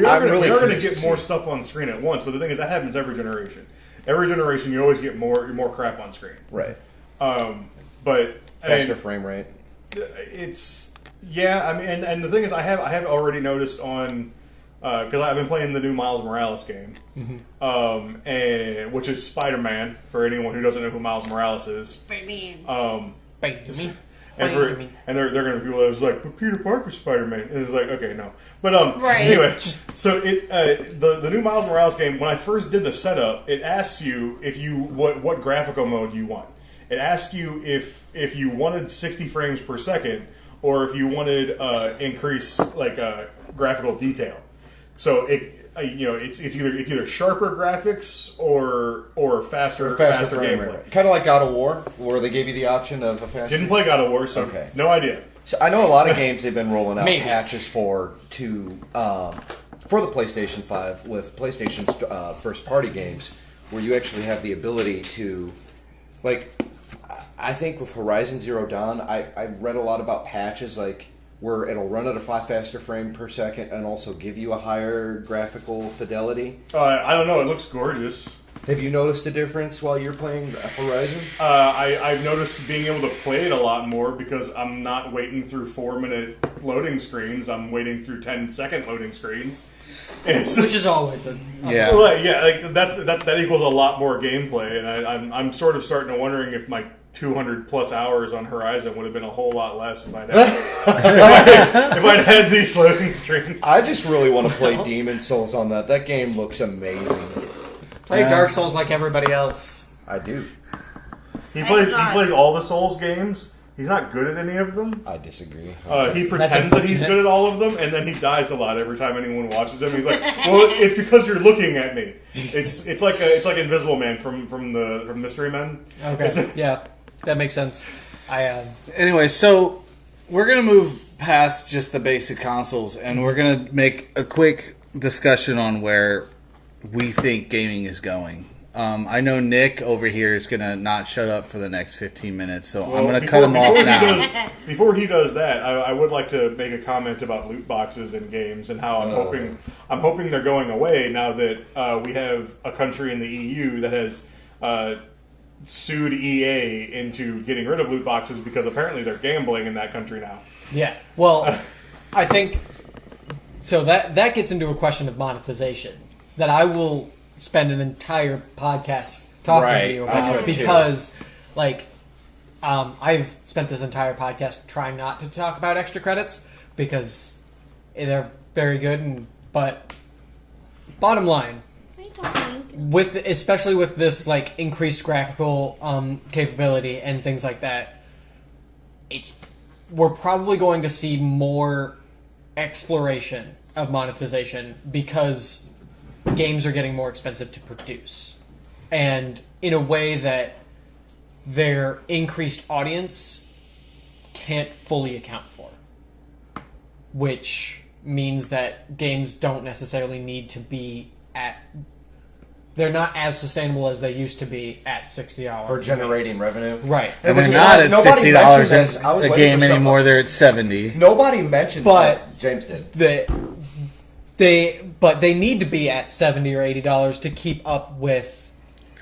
are really going to curious get more stuff on the screen at once, but the thing is that happens every generation. Every generation, you always get more crap on screen. Right. But Faster frame rate. It's I mean, and the thing is, I have already noticed on because I've been playing the new Miles Morales game, and which is Spider-Man for anyone who doesn't know who Miles Morales is. And they're going to be people that's like, but Peter Parker's Spider-Man, and it's like, okay, no, but anyway, so the new Miles Morales game. When I first did the setup, it asks you if you what graphical mode you want. It asked you if you wanted 60 frames per second or if you wanted increase graphical detail. So it's either sharper graphics or faster frame gameplay. rate. Kind of like God of War, where they gave you the option of a faster. Didn't play God of War, so Okay. no idea. So I know a lot of games they've been rolling out Maybe. patches for the PlayStation 5 with PlayStation's first party games, where you actually have the ability to, I think with Horizon Zero Dawn, I read a lot about patches where it'll run at a faster frame per second and also give you a higher graphical fidelity. I don't know. It looks gorgeous. Have you noticed a difference while you're playing Horizon? I've noticed being able to play it a lot more because I'm not waiting through 4-minute loading screens. I'm waiting through 10-second loading screens. Which is always a Yeah. That equals a lot more gameplay, and I'm sort of starting to wondering if my 200 plus hours on Horizon would have been a whole lot less if I'd had these loading screens. I just really want to play Demon Souls on that. That game looks amazing. play Dark Souls like everybody else. I do. He plays all the Souls games. He's not good at any of them. I disagree. He pretends that he's good at all of them, and then he dies a lot every time anyone watches him. He's like, "Well, it's because you're looking at me." It's like Invisible Man from Mystery Men. Okay, yeah, that makes sense. Anyway, so we're going to move past just the basic consoles, and we're going to make a quick discussion on where we think gaming is going. I know Nick over here is going to not shut up for the next 15 minutes, so I'm going to cut him off now. Before he does that, I would like to make a comment about loot boxes in games and how I'm hoping they're going away now that we have a country in the EU that has sued EA into getting rid of loot boxes because apparently they're gambling in that country now. Yeah, well, I think so. That gets into a question of monetization that I will spend an entire podcast talking to you about because, I've spent this entire podcast trying not to talk about extra credits because they're very good. But bottom line, especially with this increased graphical capability and things like that, we're probably going to see more exploration of monetization because games are getting more expensive to produce, and in a way that their increased audience can't fully account for, which means that games don't necessarily need to be they're not as sustainable as they used to be at $60 For generating revenue. Right. And they're not at Nobody $60 mentioned a game anymore. They're at $70. Nobody mentioned But that. James did. But they need to be at $70 or $80 to keep up with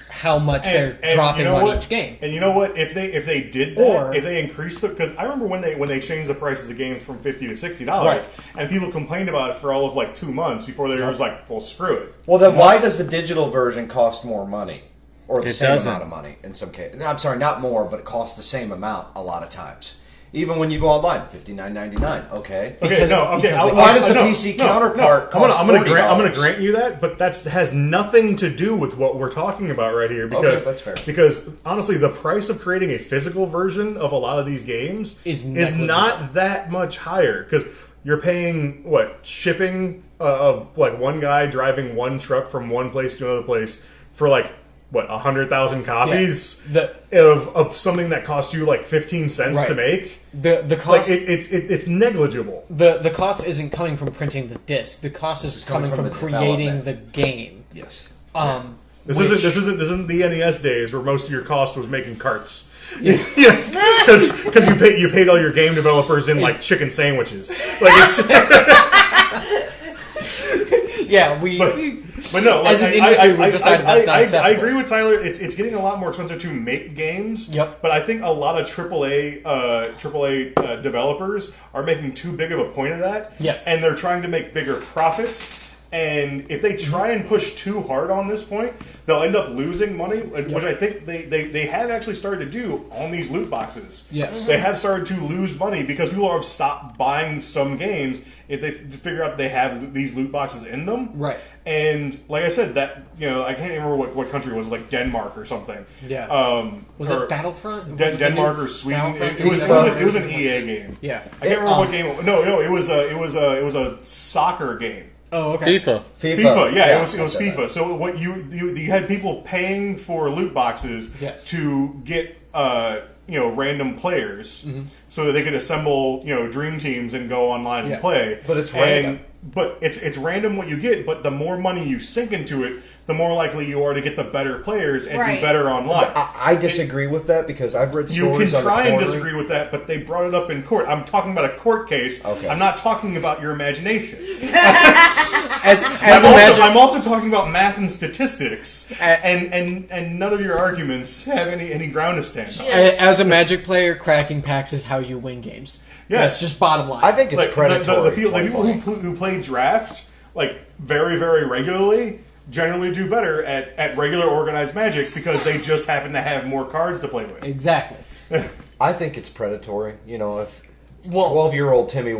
how much they're dropping on each game. And you know what? If they did that, if they increased because I remember when they changed the prices of games from $50 to $60, and people complained about it for all of 2 months before they was like, well, screw it. Well, then why does the digital version cost more money? Or the It same doesn't. amount of money in some cases? I'm sorry, not more, but it costs the same amount a lot of times. Even when you go online, $59.99. Okay. Okay, Why does the PC counterpart cost I'm going $40? to grant you that, but that has nothing to do with what we're talking about right here. Because Okay, that's fair. Because honestly, the price of creating a physical version of a lot of these games Is not that much higher. Because you're paying shipping of one guy driving one truck from one place to another place for what 100,000 copies The of something that costs you like 15 cents to Right. make. the Like cost it's negligible. the cost isn't coming from printing the disc. The cost is coming from the creating development. the game. Yes. This which- isn't the NES days where most of your cost was making carts. Yeah, because you paid all your game developers in like chicken sandwiches. Like it's, Yeah, but no, like, As an industry, we've decided that's not I acceptable. agree with Tyler. It's getting a lot more expensive to make games. Yep. But I think a lot of AAA developers are making too big of a point of that. Yes. And they're trying to make bigger profits. And if they try and push too hard on this point, they'll end up losing money, which I think they have actually started to do on these loot boxes. Yes. They have started to lose money because people have stopped buying some games if they figure out they have these loot boxes in them. Right. And like I said, that I can't remember what country it was, like Denmark or something. Yeah. Was it Battlefront? Was it the Denmark new or Sweden? Battlefront? It was an EA game. Yeah. I can't remember what game. No, it was a soccer game. Oh, okay. FIFA. FIFA, yeah, it was that's it. FIFA. So what you had people paying for loot boxes Yes. to get random players so that they could assemble dream teams and go online Yeah. and play. But it's And- random. But it's random what you get. But the more money you sink into it, the more likely you are to get the better players and Right. do better online. I disagree with that because I've read You can stories on the try and corner. disagree with that, but they brought it up in court. I'm talking about a court case. Okay. I'm not talking about your imagination. As I'm also talking about math and statistics, Uh, and none of your arguments have any ground to stand on. Yes. as a Magic player, cracking packs is how you win games. Yes. That's just bottom line. I think it's Like predatory. the people who play draft like very very regularly generally do better at regular organized Magic because they just happen to have more cards to play with. Exactly. I think it's predatory. If Well, 12-year-old Timmy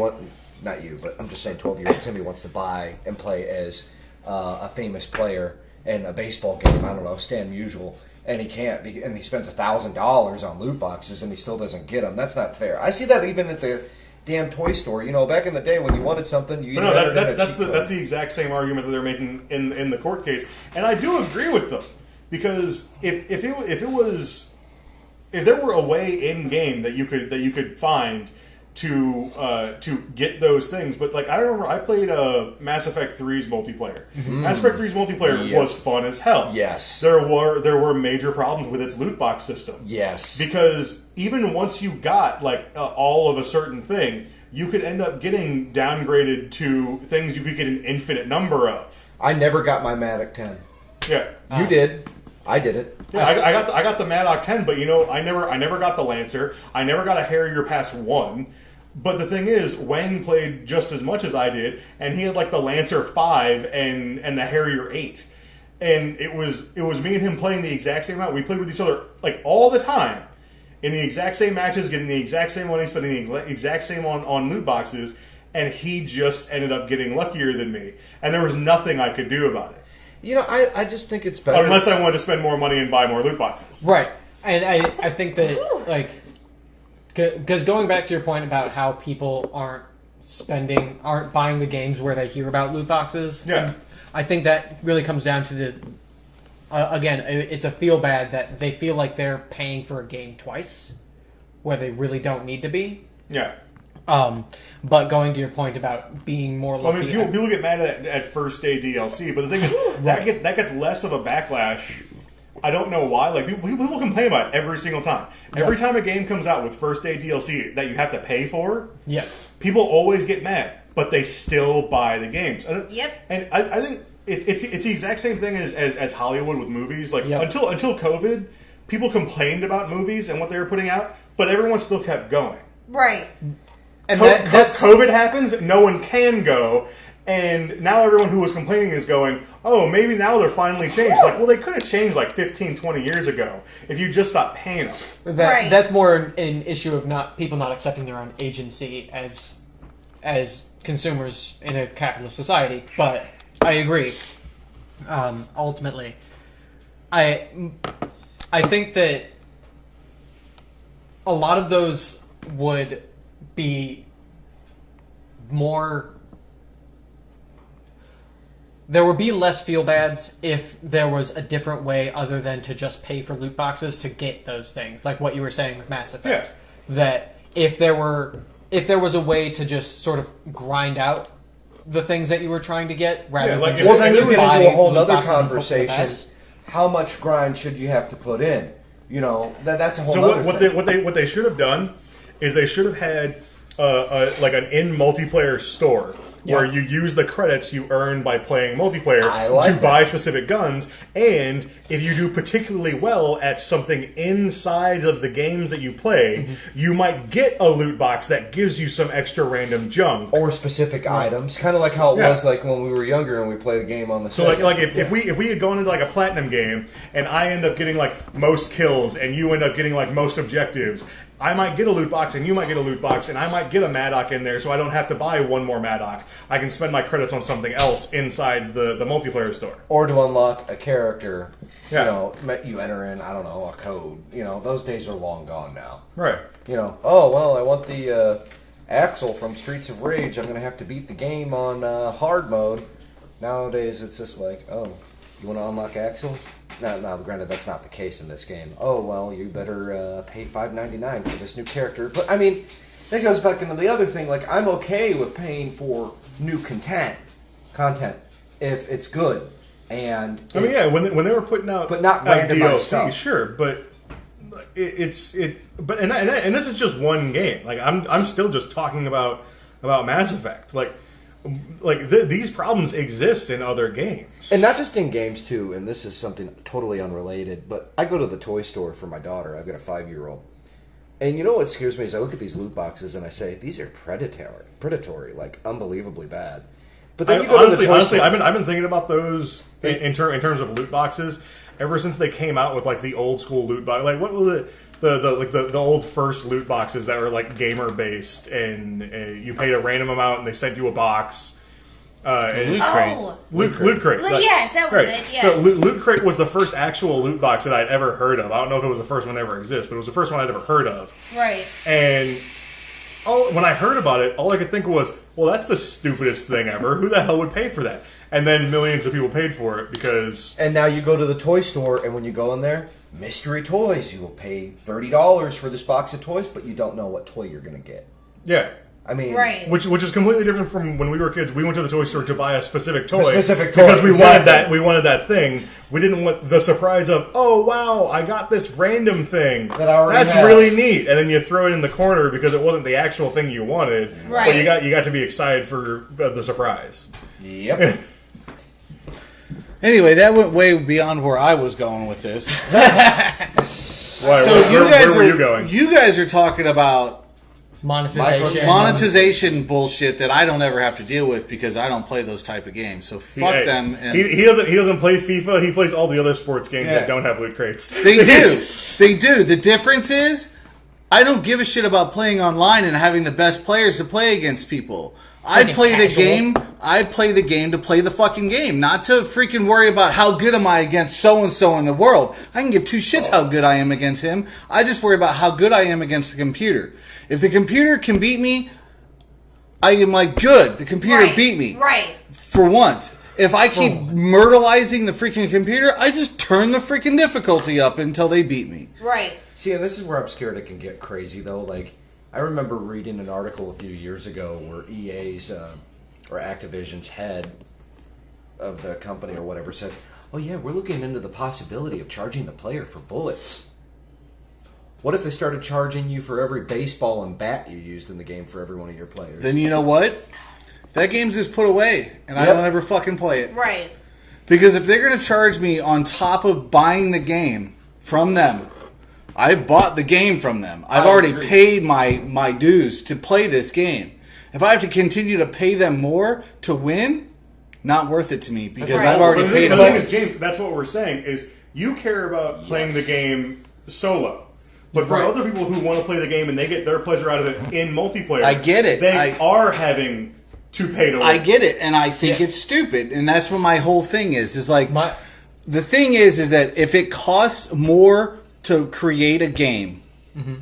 not you, but I'm just saying 12-year-old Timmy wants to buy and play as a famous player in a baseball game, I don't know, Stan Musial, and he can't, and he spends $1,000 on loot boxes and he still doesn't get them. That's not fair. I see that even at the damn toy store. Back in the day when you wanted something, you But either no, had it in a that's cheat code. that's the exact same argument that they're making in the court case, and I do agree with them because if there were a way in game that you could find to get those things, but like I remember I played Mass Effect 3's multiplayer. Mass Effect 3's multiplayer Yep. was fun as hell. Yes. there were major problems with its loot box system. Yes. Because even once you got like all of a certain thing, you could end up getting downgraded to things you could get an infinite number of. I never got my Matic 10. Yeah. You did. I did it. Yeah, I got the Maddock 10, but I never got the Lancer. I never got a Harrier past 1. But the thing is, Wang played just as much as I did, and he had like the Lancer 5 and the Harrier 8. And it was me and him playing the exact same amount. We played with each other like all the time in the exact same matches, getting the exact same money, spending the exact same on loot boxes, and he just ended up getting luckier than me. And there was nothing I could do about it. I just think it's better. Unless I wanted to spend more money and buy more loot boxes. right. And I think that, like, because going back to your point about how people aren't buying the games where they hear about loot boxes. Yeah. I think that really comes down to the, again, it's a feel bad that they feel like they're paying for a game twice, where they really don't need to be. Yeah. But going to your point about being more I lucky. mean, people get mad at first day DLC, but the thing is, that gets less of a backlash. I don't know why. Like people complain about it every single time. Every time a game comes out with first day DLC that you have to pay for, Yes. people always get mad, but they still buy the games. Yep. And I think it's the exact same thing as Hollywood with movies. Like Yep. until COVID, people complained about movies and what they were putting out, but everyone still kept going. Right. And that's COVID happens, no one can go, and now everyone who was complaining is going, oh, maybe now they're finally changed. Like, well, they could have changed like 15, 20 years ago if you just stopped paying them. Right. That's more an issue of people not accepting their own agency as consumers in a capitalist society. But I agree. Ultimately, I think that a lot of those would be more. there would be less feel bads if there was a different way other than to just pay for loot boxes to get those things, like what you were saying with Mass Effect. Yeah. That if there was a way to just sort of grind out the things that you were trying to get rather Yeah, like than just Well, then you get buy into a whole loot other boxes and hope for the conversation. best. How much grind should you have to put in? You know, that's a whole So other what thing. they should have done is they should have had like an in multiplayer store where you use the credits you earn by playing multiplayer I like to that. buy specific guns, and if you do particularly well at something inside of the games that you play, you might get a loot box that gives you some extra random junk. Or specific items, kind of like how it Yeah. was like when we were younger and we played a game on the So like if we had gone into like a platinum game and I end up getting like most kills and you end up getting like most objectives, I might get a loot box and you might get a loot box and I might get a Maddock in there, so I don't have to buy one more Maddock. I can spend my credits on something else inside the multiplayer store. or to unlock a character, Yeah. you know, you enter in, I don't know, a code. You know, those days are long gone now. Right. You know, oh, well, I want the Axel from Streets of Rage. I'm going to have to beat the game on hard mode. Nowadays, it's just like, oh, you want to unlock Axel? Now, granted, that's not the case in this game. Oh, well, you better pay $5.99 for this new character. But, I mean, that goes back into the other thing. Like, I'm okay with paying for new content if it's good. And I mean, yeah, when they were putting out But not out randomized DLC, stuff. sure, but but and this is just one game. Like I'm still just talking about Mass Effect. These problems exist in other games. And not just in games, too, and this is something totally unrelated, but I go to the toy store for my daughter. I've got a 5-year-old. And you know what scares me is I look at these loot boxes and I say, these are predatory, like unbelievably bad. But then you go to the toy honestly, store. I've been thinking about those in terms of loot boxes ever since they came out with like the old school loot box. Like what was the old first loot boxes that were like gamer based, and you paid a random amount and they sent you a box. Loot Crate. Oh, Loot Crate. Yes, that was it, yes. So Loot Crate was the first actual loot box that I'd ever heard of. I don't know if it was the first one that ever exists, but it was the first one I'd ever heard of. right. And when I heard about it, all I could think was, well, that's the stupidest thing ever. Who the hell would pay for that? And then millions of people paid for it because... And now you go to the toy store, and when you go in there, mystery toys. You will pay $30 for this box of toys, but you don't know what toy you're going to get. Yeah. I mean... Right. Which is completely different from when we were kids. We went to the toy store to buy a specific toy. specific toy, Because we exactly. wanted that. We wanted that thing. We didn't want the surprise of, oh wow, I got this random thing. That I already That's have. really neat. And then you throw it in the corner because it wasn't the actual thing you wanted. But Right. you got to be excited for the surprise. Yep. Anyway, that went way beyond where I was going with this. Why, So where were you going? You guys are talking about Monetization. monetization bullshit that I don't ever have to deal with because I don't play those type of games. So fuck Hey, them. And he doesn't play FIFA. He plays all the other sports games Yeah. that don't have loot crates. they do. They do. The difference is I don't give a shit about playing online and having the best players to play against people. I Like play the casual. game. I play the game to play the fucking game, not to freaking worry about how good am I against so and so in the world. I can give two shits how good I am against him. I just worry about how good I am against the computer. If the computer can beat me, I am like, good. The computer Right. beat me Right. for once. If I keep myrtleizing the freaking computer, I just turn the freaking difficulty up until they beat me. Right. See, and this is where I'm scared it can get crazy, though. Like, I remember reading an article a few years ago where EA's or Activision's head of the company or whatever said, "Oh yeah, we're looking into the possibility of charging the player for bullets." What if they started charging you for every baseball and bat you used in the game for every one of your players? Then you know what? That game's just put away, and I Yep. don't ever fucking play it. Right. Because if they're going to charge me on top of buying the game from them, I've bought the game from them. I've I already agree. paid my dues to play this game. If I have to continue to pay them more to win, not worth it to me because right. I've already But paid the them. thing is, James, that's what we're saying is you care about playing the game solo. But for Right. other people who want to play the game and they get their pleasure out of it in multiplayer, I get it. They are having to pay to win. I get it, and I think Yeah. it's stupid, and that's what my whole thing is. Is like My- the thing is that if it costs more to create a game,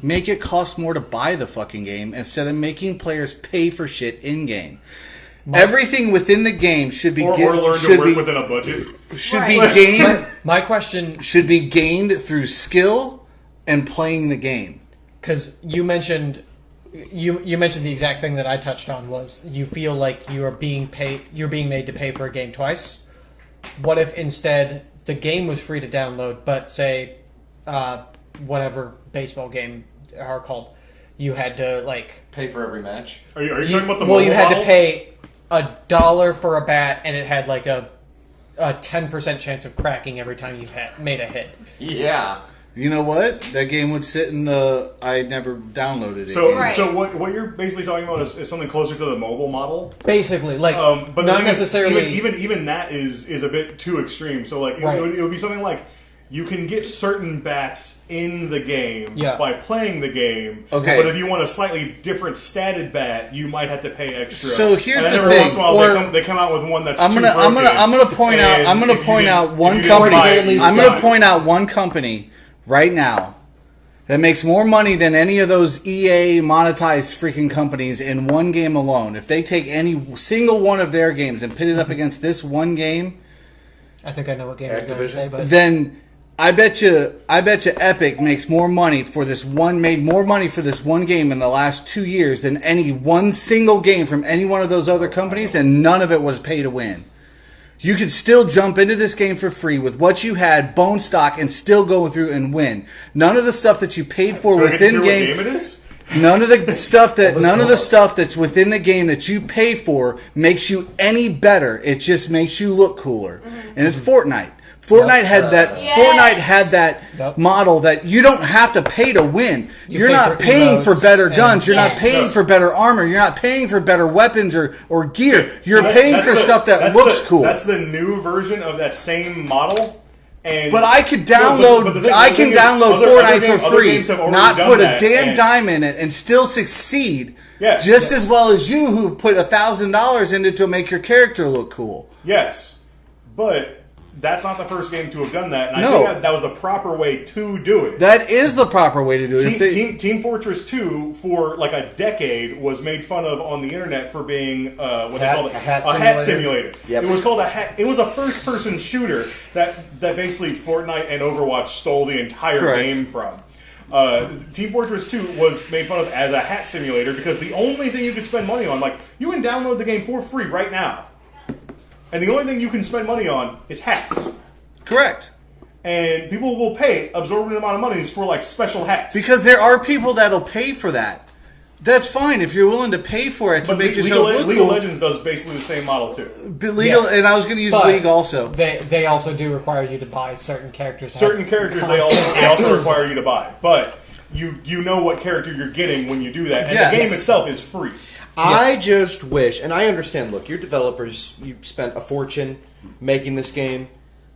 make it cost more to buy the fucking game instead of making players pay for shit in game. Everything within the game should be or learn to work within a budget. should be Right. gained My question, should be gained through skill and playing the game. because you mentioned the exact thing that I touched on, was you feel like you're being made to pay for a game twice. What if instead the game was free to download, but say whatever baseball game are called, you had to Pay for every match. Are you talking about the well, mobile you had model? to pay $1 for a bat, and it had like a 10% chance of cracking every time you made a hit. Yeah. You know what? That game would sit in the I never downloaded it. So, Right. so what you're basically talking about is something closer to the mobile model. Basically, But the not thing is, necessarily. even that is a bit too extreme. So like Right. it would be something like you can get certain bats in the game Yeah. by playing the game. Okay. But if you want a slightly different statted bat, you might have to pay extra. So here's and then the every thing. once in a while Or- they come out with one that's I'm too gonna point out broken, I'm gonna and point if you out didn't- one if you didn't company. buy it, at least I'm you gonna got point out one company right now that makes more money than any of those EA monetized freaking companies in one game alone. If they take any single one of their games and pit it up against this one game, I think I know what game you're going to Activision? say, but then I bet you Epic makes more money for this one game in the last 2 years than any one single game from any one of those other companies, and none of it was pay to win. You could still jump into this game for free with what you had, bone stock, and still go through and win. None of the stuff that you paid for Do I get to within hear game. what game it is? None of the stuff that's within the game that you paid for makes you any better. It just makes you look cooler. And it's Fortnite. Fortnite had that. Yes. Fortnite had that Yep. model that you don't have to pay to win. You're pay not for paying for emotes better and- guns. You're not Yes. paying for better armor. You're not paying for better weapons or gear. You're So paying that's for the- stuff that that's looks the- cool. That's the new version of that same model. And But I could No, download. but the thing- I the can thing is, download other Fortnite games- for other free, games have already not done put a that, damn and- dime in it, and still succeed. Yes, just yes. as well as you, who put $1,000 into to make your character look cool. Yes, but that's not the first game to have done that, and I No. think that was the proper way to do it. That is the proper way to do it. If they- Team Fortress 2 for like a decade was made fun of on the internet for being what they called A hat a hat simulator? simulator. Yep. It was called a hat. It was a first-person shooter that basically Fortnite and Overwatch stole the entire Correct. game from. Team Fortress 2 was made fun of as a hat simulator because the only thing you could spend money on, like you can download the game for free right now, and the only thing you can spend money on is hats. correct. And people will pay absorbent amount of money for like special hats. Because there are people that'll pay for that. That's fine if you're willing to pay for it to but make yourself look League of cool. Legends does basically the same model too. But Legal, Yeah. and I was going to use But League also. They also do require you to buy certain characters. to Certain have characters they also require you to buy, but you know what character you're getting when you do that, and Yes. the game itself is free. I just wish, and I understand. Look, you're developers. You spent a fortune making this game.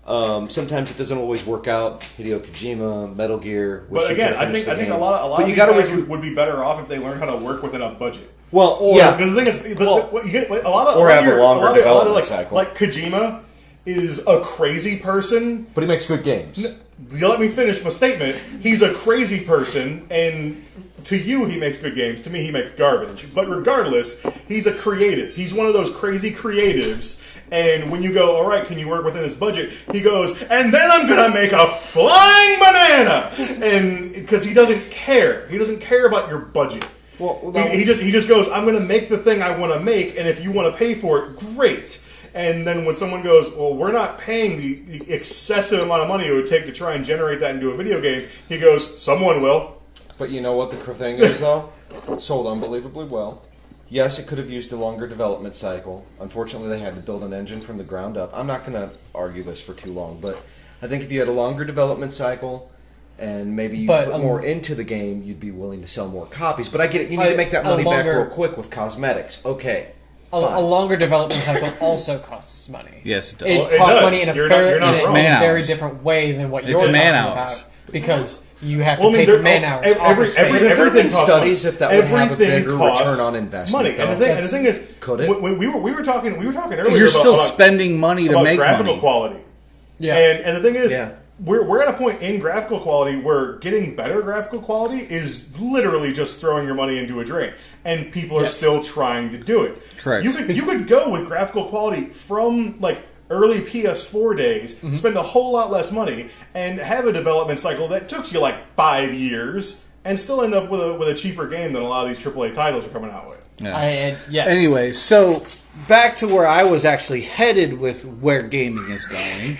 Sometimes it doesn't always work out. Hideo Kojima, Metal Gear. wish But you again, could've I finished think the a game. lot But of you these gotta guys recoup- would be better off if they learned how to work within a budget. Well, Because the thing is, what you get, a lot of Or a lot have of a your- longer lot of development like, cycle. Like Kojima is a crazy person. but he makes good games. You let me finish my statement. He's a crazy person, and to you, he makes good games. To me, he makes garbage. But regardless, he's a creative. He's one of those crazy creatives. And when you go, all right, can you work within this budget? He goes, and then I'm gonna make a flying banana, and because he doesn't care. He doesn't care about your budget. Well, he just goes, I'm gonna make the thing I want to make, and if you want to pay for it, great. And then when someone goes, well, we're not paying the excessive amount of money it would take to try and generate that into a video game, he goes, someone will. But you know what the thing is, though? It sold unbelievably well. Yes, it could have used a longer development cycle. Unfortunately, they had to build an engine from the ground up. I'm not going to argue this for too long, but I think if you had a longer development cycle and maybe you But, put more into the game, you'd be willing to sell more copies. But I get it. You need to make that a money back longer- real quick with cosmetics. Okay. A fine. longer development cycle also costs money. Yes, it does. It Well, it costs does. money in a You're not- very, you're not in a wrong. Man very hours. different way than what It's you're man talking hours. about, because you have to Well, I mean, pay for there- man hours. every- office space. every- There have everything been costs studies money. if that would have a Everything bigger costs return on investment. money. And though. the thing is, Could it? when we were talking earlier. You're still about, spending money to about make graphical money. quality. Yeah. And the thing is, Yeah. we're at a point in graphical quality where getting better graphical quality is literally just throwing your money into a drain, and people are still trying to do it. Correct. You could go with graphical quality from like early PS4 days, spend a whole lot less money, and have a development cycle that took you like 5 years, and still end up with a cheaper game than a lot of these AAA titles are coming out with. Yeah. Yes. Anyway, so back to where I was actually headed with where gaming is going.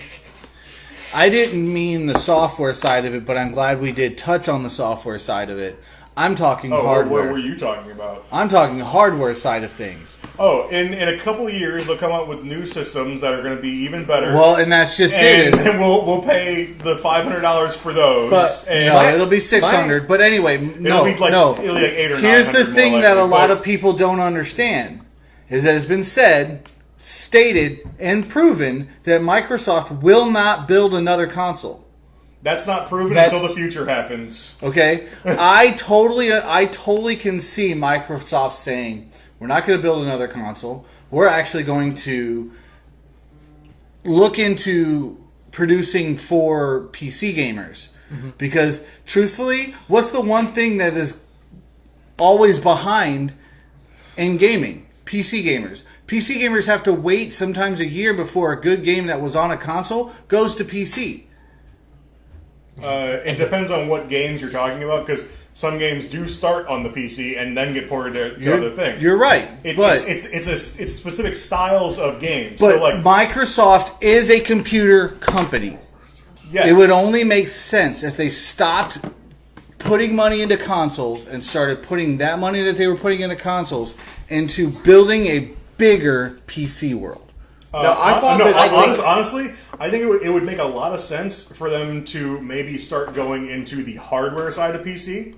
I didn't mean the software side of it, but I'm glad we did touch on the software side of it. I'm talking hardware. What were you talking about? I'm talking hardware side of things. Oh, in a couple of years, they'll come out with new systems that are going to be even better. Well, and that's just and, it. Is, and we'll pay the $500 for those. but and no, it'll be $600. But anyway, no. It'll be like 8 or Here's the 900 thing more that a likely, lot but- of people don't understand is that it's been said, stated, and proven that Microsoft will not build another console. That's not proven That's- until the future happens. Okay, I totally can see Microsoft saying we're not going to build another console. We're actually going to look into producing for PC gamers because, truthfully, what's the one thing that is always behind in gaming? PC gamers. PC gamers have to wait sometimes a year before a good game that was on a console goes to PC. It depends on what games you're talking about, because some games do start on the PC and then get ported to other things. You're right, but It's specific styles of games. But so like, Microsoft is a computer company. yes. It would only make sense if they stopped putting money into consoles and started putting that money that they were putting into consoles into building a bigger PC world. Honestly, I think it would make a lot of sense for them to maybe start going into the hardware side of PC.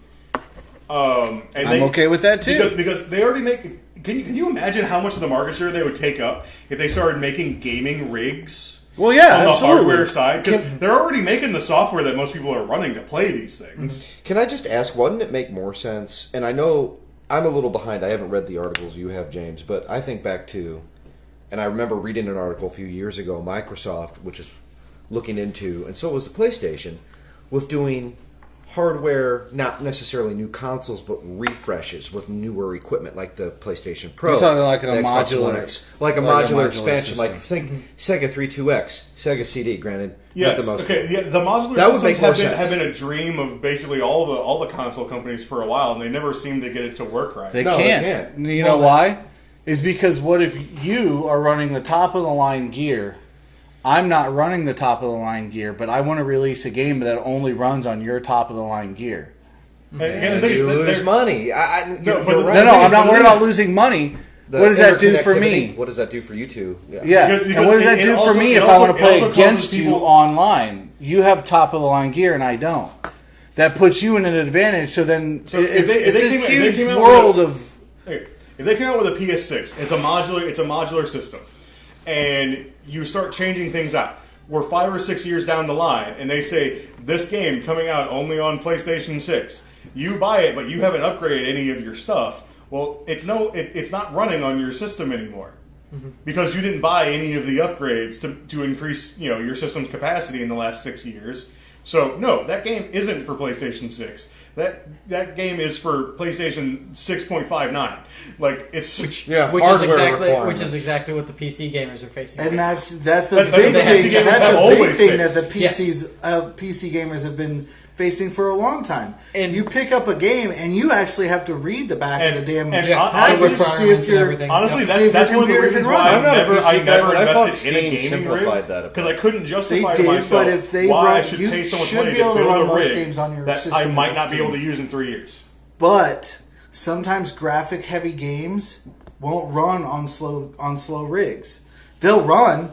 And I'm okay with that too. because they already make. Can you imagine how much of the market share they would take up if they started making gaming rigs? Well, yeah, on the absolutely. hardware side, because they're already making the software that most people are running to play these things. Can I just ask, wouldn't it make more sense? And I know I'm a little behind. I haven't read the articles you have, James, but I think back to, and I remember reading an article a few years ago, Microsoft, which is looking into, and so was the PlayStation, with doing hardware, not necessarily new consoles, but refreshes with newer equipment, like the PlayStation Pro. You're talking like the a Xbox modular- One X, like a like a modular modular expansion. system. Like think Sega 32X, Sega CD. Granted, Yes. not the most. Okay. Yeah, the modular That would systems make more have sense. been a dream of basically all the console companies for a while, and they never seem to get it to work right. They No, they can't. can't. You know why? Is because what if you are running the top of the line gear? I'm not running the top of the line gear, but I want to release a game that only runs on your top of the line gear. And the thing is, You lose they're- money. No, You're but right. No, I'm But not the worried thing about is- losing money. The What does that do for interconnectivity, me? What does that do for you two? Yeah, Because and what does that it do also- for me it if I also- want to it play also against causes you people- online? You have top of the line gear and I don't. That puts you in an advantage. So then So if it's, they- if it's they this came- if they huge came out world with of. Okay, if they came out with a PS6, it's a modular system, and you start changing things out. We're 5 or 6 years down the line, and they say this game coming out only on PlayStation 6. You buy it, but you haven't upgraded any of your stuff. Well, it's not running on your system anymore because you didn't buy any of the upgrades to increase your system's capacity in the last 6 years. So no, that game isn't for PlayStation 6. That game is for PlayStation 6.59. Like it's Which is hardware exactly requirements. what the PC gamers are facing. And right that's a That's big what the thing. PC gamers That's have a big always thing that the faced. PC gamers have been facing for a long time. And- you pick up a game and you actually have to read the back of the damn and Yeah, package honestly, to see if you're everything. honestly, see if that's your one of the computer reasons can why run. I'm not a PC I guy, never but I thought invested in a Steam gaming simplified rig that a bit. because I couldn't They justify to did, myself but if they why I run, should you pay so much should money be able to to build run a most rig games on your that system I as might a not be able to Steam. use in 3 years. But sometimes graphic heavy games won't run on slow rigs. They'll run,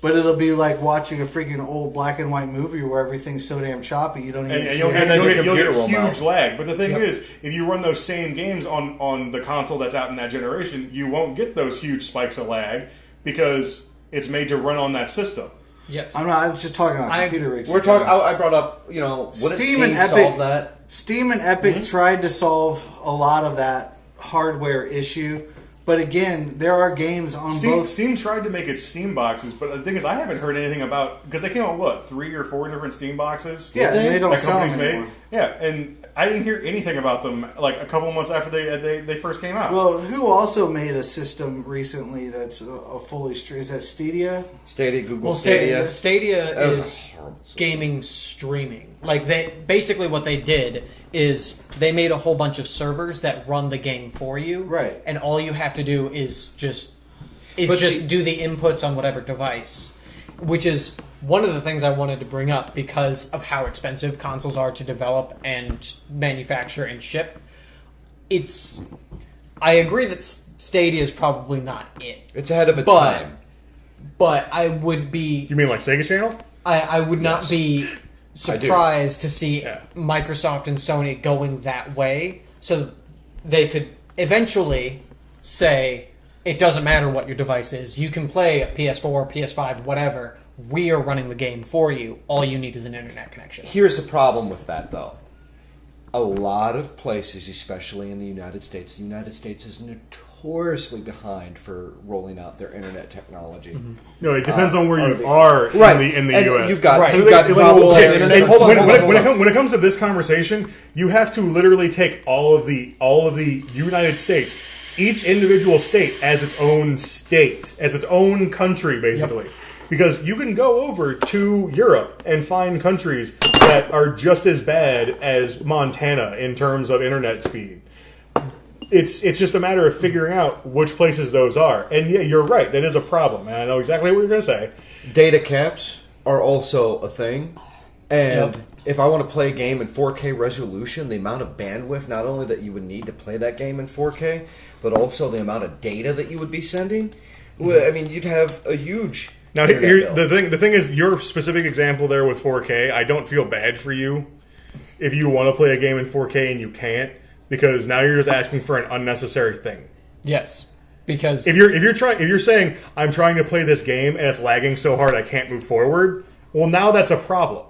but it'll be like watching a freaking old black and white movie where everything's so damn choppy you don't even And see you'll it. get, your you'll computer get will huge melt. lag. But the thing is, if you run those same games on the console that's out in that generation, you won't get those huge spikes of lag because it's made to run on that system. Yes. I'm just talking about I- computer rigs. We're talking. I brought up. Wouldn't Steam Steam and Epic- solve that? Steam and Epic tried to solve a lot of that hardware issue But again, there are games on both. Steam tried to make it Steam boxes, but the thing is, I haven't heard anything about because they came out with 3 or 4 different Steam boxes. Yeah, and they don't that sell them companies anymore. Yeah, and I didn't hear anything about them like a couple months after they first came out. Well, who also made a system recently that's a fully stream? Is that Stadia? Stadia, Google Well, Stadia. Stadia That was is a horrible system. gaming streaming. Like they basically what they did is they made a whole bunch of servers that run the game for you, Right. And all you have to do is just But see- do the inputs on whatever device, which is one of the things I wanted to bring up because of how expensive consoles are to develop and manufacture and ship. I agree that Stadia is probably not it, It's ahead of its But- time. but I would be You mean like Sega Channel? I would not Yes. be surprised to see Yeah. Microsoft and Sony going that way, so they could eventually say it doesn't matter what your device is. You can play a PS4, PS5, whatever. We are running the game for you. All you need is an internet connection. Here's the problem with that, though. A lot of places, especially in the United States is notoriously behind for rolling out their internet technology. No, it depends on where you the- are Right. in the And U.S. you've got- Right. you've got Like, problems okay, with internet. and Hold on, when, hold when, on, when, hold it, on. when it comes to this conversation, you have to literally take all of the United States, each individual state as its own state, as its own country, basically. Because you can go over to Europe and find countries that are just as bad as Montana in terms of internet speed. It's just a matter of figuring out which places those are. And yeah, you're right. That is a problem. And I know exactly what you're going to say. Data caps are also a thing. And Yep. if I want to play a game in 4K resolution, the amount of bandwidth, not only that you would need to play that game in 4K, but also the amount of data that you would be sending, well, I mean, you'd have a huge... Now, internet here, bill. the thing is, your specific example there with 4K, I don't feel bad for you if you want to play a game in 4K and you can't, because now you're just asking for an unnecessary thing. Yes, because If you're saying I'm trying to play this game and it's lagging so hard I can't move forward, well, now that's a problem.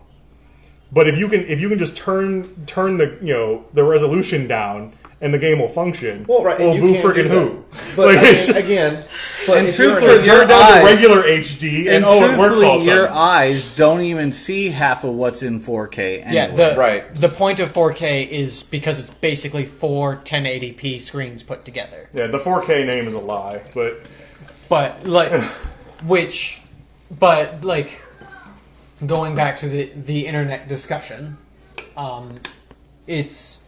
But if you can just turn the resolution down and the game will function, Well, right, and well, you who can't freaking do who? that. But Like, I mean, it's- again, but And if you're truthfully, in a- your turn down eyes- to regular HD And and it works all of truthfully, a your sudden. eyes don't even see half of what's in 4K anyway. yeah, Right. the point of 4K is because it's basically 4 1080p screens put together. Yeah, the 4K name is a lie, but But like, going back to the internet discussion, it's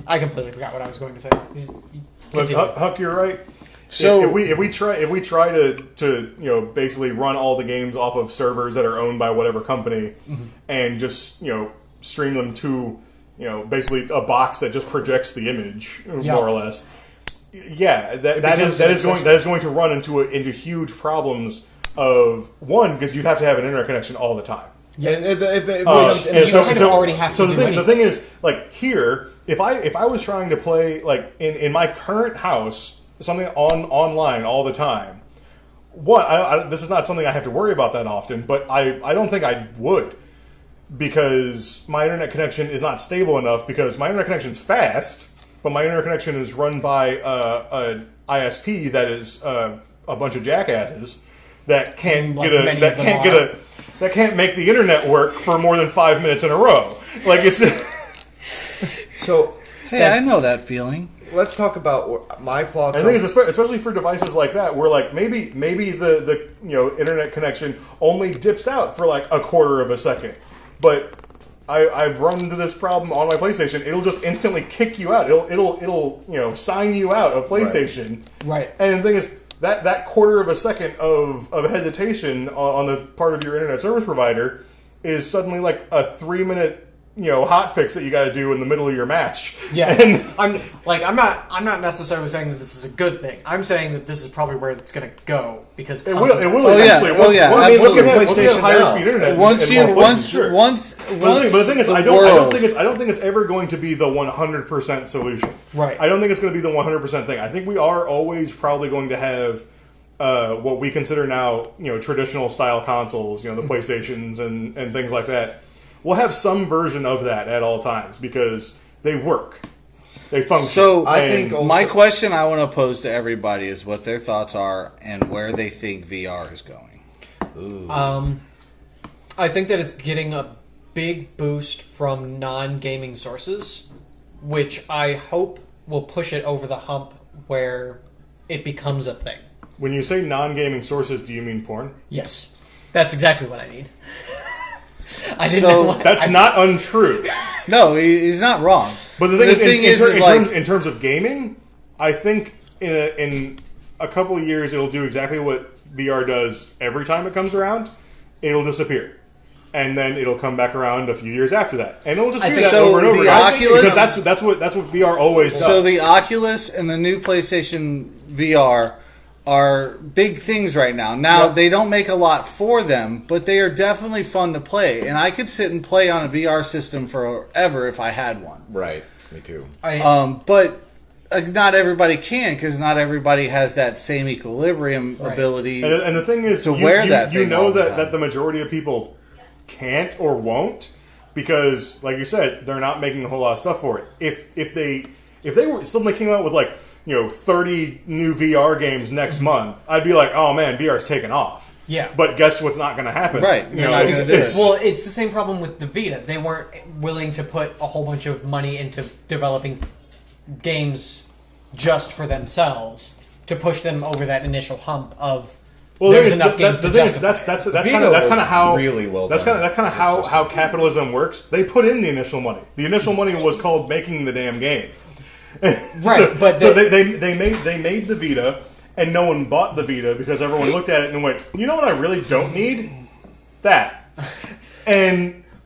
I completely forgot what I was going to say. look, Continue. Huck, you're right. So- if we try to basically run all the games off of servers that are owned by whatever company and just stream them to basically a box that just projects the image more or less. Yeah, that becomes is going to run into huge problems of one, because you have to have an internet connection all the time. Yes. And it And you kind of already have so to the do thing, the anything. thing is, like here, if I was trying to play like in my current house something online all the time, this is not something I have to worry about that often, but I don't think I would, because my internet connection is not stable enough, because my internet connection is fast, but my internet connection is run by an ISP that is a bunch of jackasses that can't Like get a many that of them can't get are. a that can't make the internet work for more than 5 minutes in a row. Like it's So Hey, I know that feeling. let's talk about my thoughts. I think it's especially for devices like that, where like maybe the internet connection only dips out for like a quarter of a second, but I've run into this problem on my PlayStation. It'll just instantly kick you out. It'll sign you out of PlayStation. Right. And the thing is that quarter of a second of hesitation on the part of your internet service provider is suddenly like a 3-minute hot fix that you got to do in the middle of your match. Yeah, And I'm not necessarily saying that this is a good thing. I'm saying that this is probably where it's going to go because it will Oh, yeah. eventually. Oh, yeah. Once Look at we have PlayStation higher now. speed internet. Once in you more places, sure. once But the thing is, the I don't world- think it's ever going to be the 100% solution. Right. I don't think it's going to be the 100% thing. I think we are always probably going to have what we consider now, traditional style consoles, the PlayStations and things like that. We'll have some version of that at all times because they work. They function. So I think And also- my question I want to pose to everybody is what their thoughts are and where they think VR is going. I think that it's getting a big boost from non-gaming sources, which I hope will push it over the hump where it becomes a thing. when you say non-gaming sources, do you mean porn? Yes, that's exactly what I need. I didn't So, know what, That's not untrue. No, he's not wrong. But the thing, is, like, in terms of gaming, I think in a couple of years it'll do exactly what VR does every time it comes around. It'll disappear. And then it'll come back around a few years after that. And it'll just do that so over and over the again. Oculus- Because that's what VR always does. So the Oculus and the new PlayStation VR are big things right now. Now, they don't make a lot for them, but they are definitely fun to play. And I could sit and play on a VR system forever if I had one. Right. Me too. But not everybody can, because not everybody has that same equilibrium ability. And the thing is, to wear that you thing know all the that, time. that the majority of people can't or won't because, like you said, they're not making a whole lot of stuff for it. If they suddenly came out with 30 new VR games next month, I'd be like, oh man, VR's taking off. Yeah. But guess what's not going to happen? Right. You They're know, not it's- gonna do it. it's- Well, it's the same problem with the Vita. They weren't willing to put a whole bunch of money into developing games just for themselves to push them over that initial hump of Well, there's the enough games the to thing is, justify. that's Vita kind was of how really well That's done. kind of how capitalism works. They put in the initial money. The initial money was called making the damn game. Right, but they made the Vita, and no one bought the Vita because everyone looked at it and went, you know what I really don't need? That.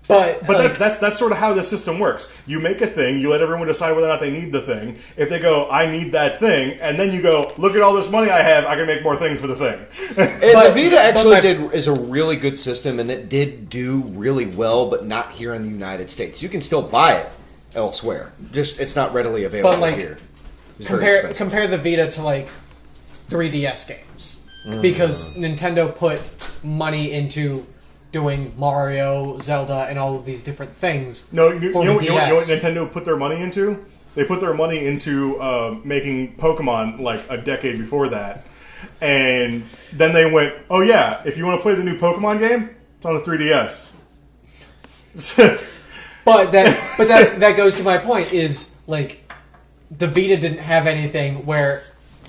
But like, that's sort of how the system works. You make a thing, you let everyone decide whether or not they need the thing. If they go, I need that thing, and then you go, look at all this money I have, I can make more things for the thing. And But- the Vita actually but is a really good system, and it did do really well, but not here in the United States. You can still buy it elsewhere. Just it's not readily available But, like, here. It's very expensive. compare the Vita to 3DS games because Nintendo put money into doing Mario, Zelda, and all of these different things. No, you for know the what DS. Nintendo put their money into? They put their money into making Pokemon a decade before that. And then they went, oh yeah, if you want to play the new Pokemon game, it's on the 3DS. But that goes to my point is the Vita didn't have anything where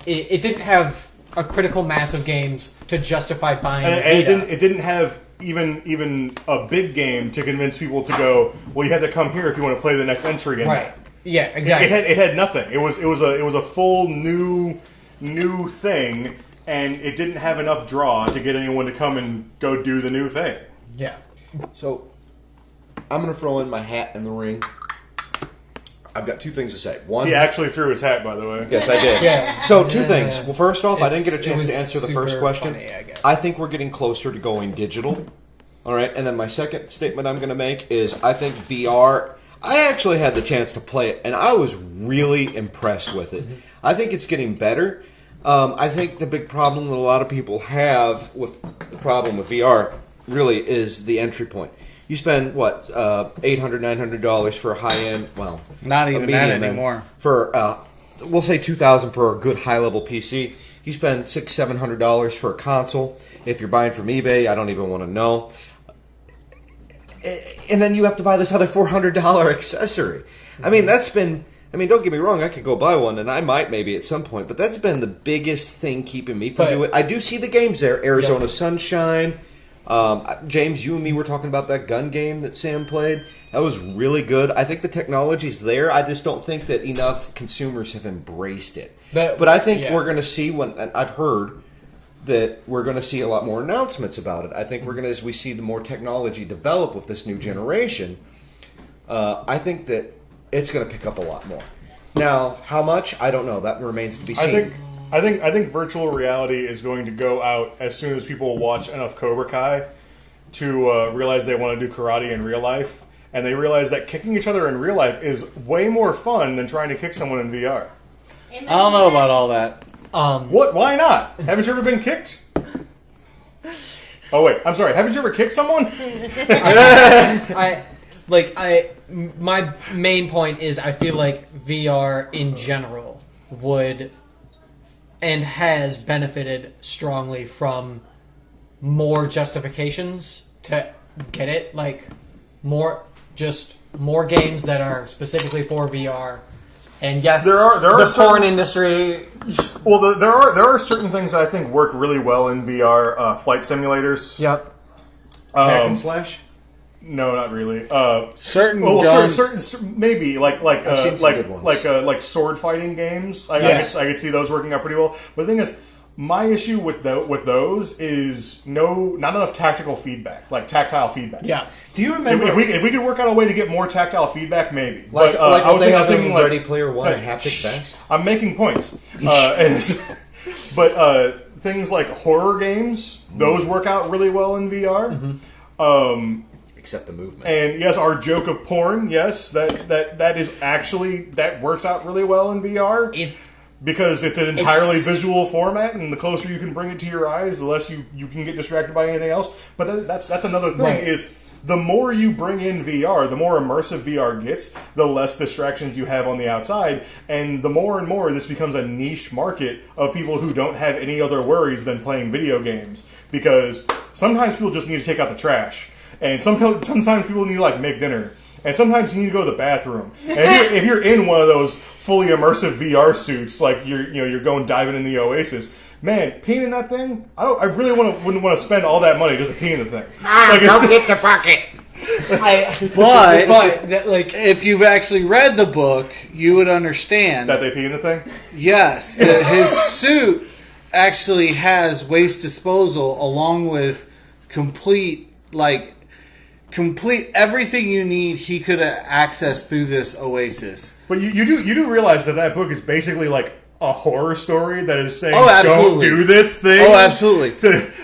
it didn't have a critical mass of games to justify buying and Vita. it didn't have even a big game to convince people to go, well, you have to come here if you want to play the next entry in Right. that. Yeah, exactly. It had nothing. It was a full new thing, and it didn't have enough draw to get anyone to come and go do the new thing. Yeah. So, I'm going to throw in my hat in the ring. I've got two things to say. One, He actually threw his hat, by the way. yes, I did. Yeah. So, two things. Well, first off, I didn't get a It chance was to answer the first super question. funny, I guess. I think we're getting closer to going digital. All right, and then my second statement I'm going to make is I think VR. I actually had the chance to play it, and I was really impressed with it. I think it's getting better. I think the big problem that a lot of people have with the problem with VR really is the entry point. You spend what $800, $900 for a high end. Well, Not a even medium that end. anymore. For we'll say $2,000 for a good high level PC. You spend $600-$700 for a console. If you're buying from eBay, I don't even want to know. And then you have to buy this other $400 accessory. I mean, that's been. I mean, don't get me wrong. I could go buy one, and I might maybe at some point. But that's been the biggest thing keeping me from But- doing it. I do see the games there. Arizona Yep. Sunshine. James, you and me were talking about that gun game that Sam played. That was really good. I think the technology's there. I just don't think that enough consumers have embraced it. But I think we're going to see and I've heard that we're going to see a lot more announcements about it. I think we're going to, as we see the more technology develop with this new generation, I think that it's going to pick up a lot more. Now, how much? I don't know. That remains to be seen. I think virtual reality is going to go out as soon as people watch enough Cobra Kai to realize they want to do karate in real life, and they realize that kicking each other in real life is way more fun than trying to kick someone in VR. I don't know about all that. What? Why not? Haven't you ever been kicked? Oh wait, I'm sorry. Haven't you ever kicked someone? I like my main point is I feel like VR in general would and has benefited strongly from more justifications to get it, like more games that are specifically for VR. And yes, There are the certain- porn industry. Well, there are certain things that I think work really well in VR. Flight simulators. Yep. Hack and slash. No, not really. Certain Well, guns. certain maybe like I've seen some good ones. like sword fighting games. I could see those working out pretty well. But the thing is, my issue with those is not enough tactical feedback, like tactile feedback. Yeah. Do you remember If we could work out a way to get more tactile feedback, maybe. like But, I what was they have thinking, in like, Ready Player One, a like, haptic vest? I'm making points. Things like horror games, those work out really well in VR. Except the movement. And yes, our joke of porn, yes, that is actually that works out really well in VR because it's an entirely visual format, and the closer you can bring it to your eyes, the less you can get distracted by anything else. But that's another thing Right. is the more you bring in VR, the more immersive VR gets, the less distractions you have on the outside, and the more and more this becomes a niche market of people who don't have any other worries than playing video games. Because sometimes people just need to take out the trash, and sometimes people need to like make dinner, and sometimes you need to go to the bathroom. And if you're in one of those fully immersive VR suits, like you're going diving in the Oasis. Man, peeing in that thing? I really wouldn't want to spend all that money just to pee in the thing. Like, Don't get the bucket. But like if you've actually read the book, you would understand that they pee in the thing. yes, that his suit actually has waste disposal along with complete everything you need. He could access through this Oasis. But you do realize that book is basically like a horror story that is saying, Oh, "Don't absolutely. do this thing." Oh, absolutely.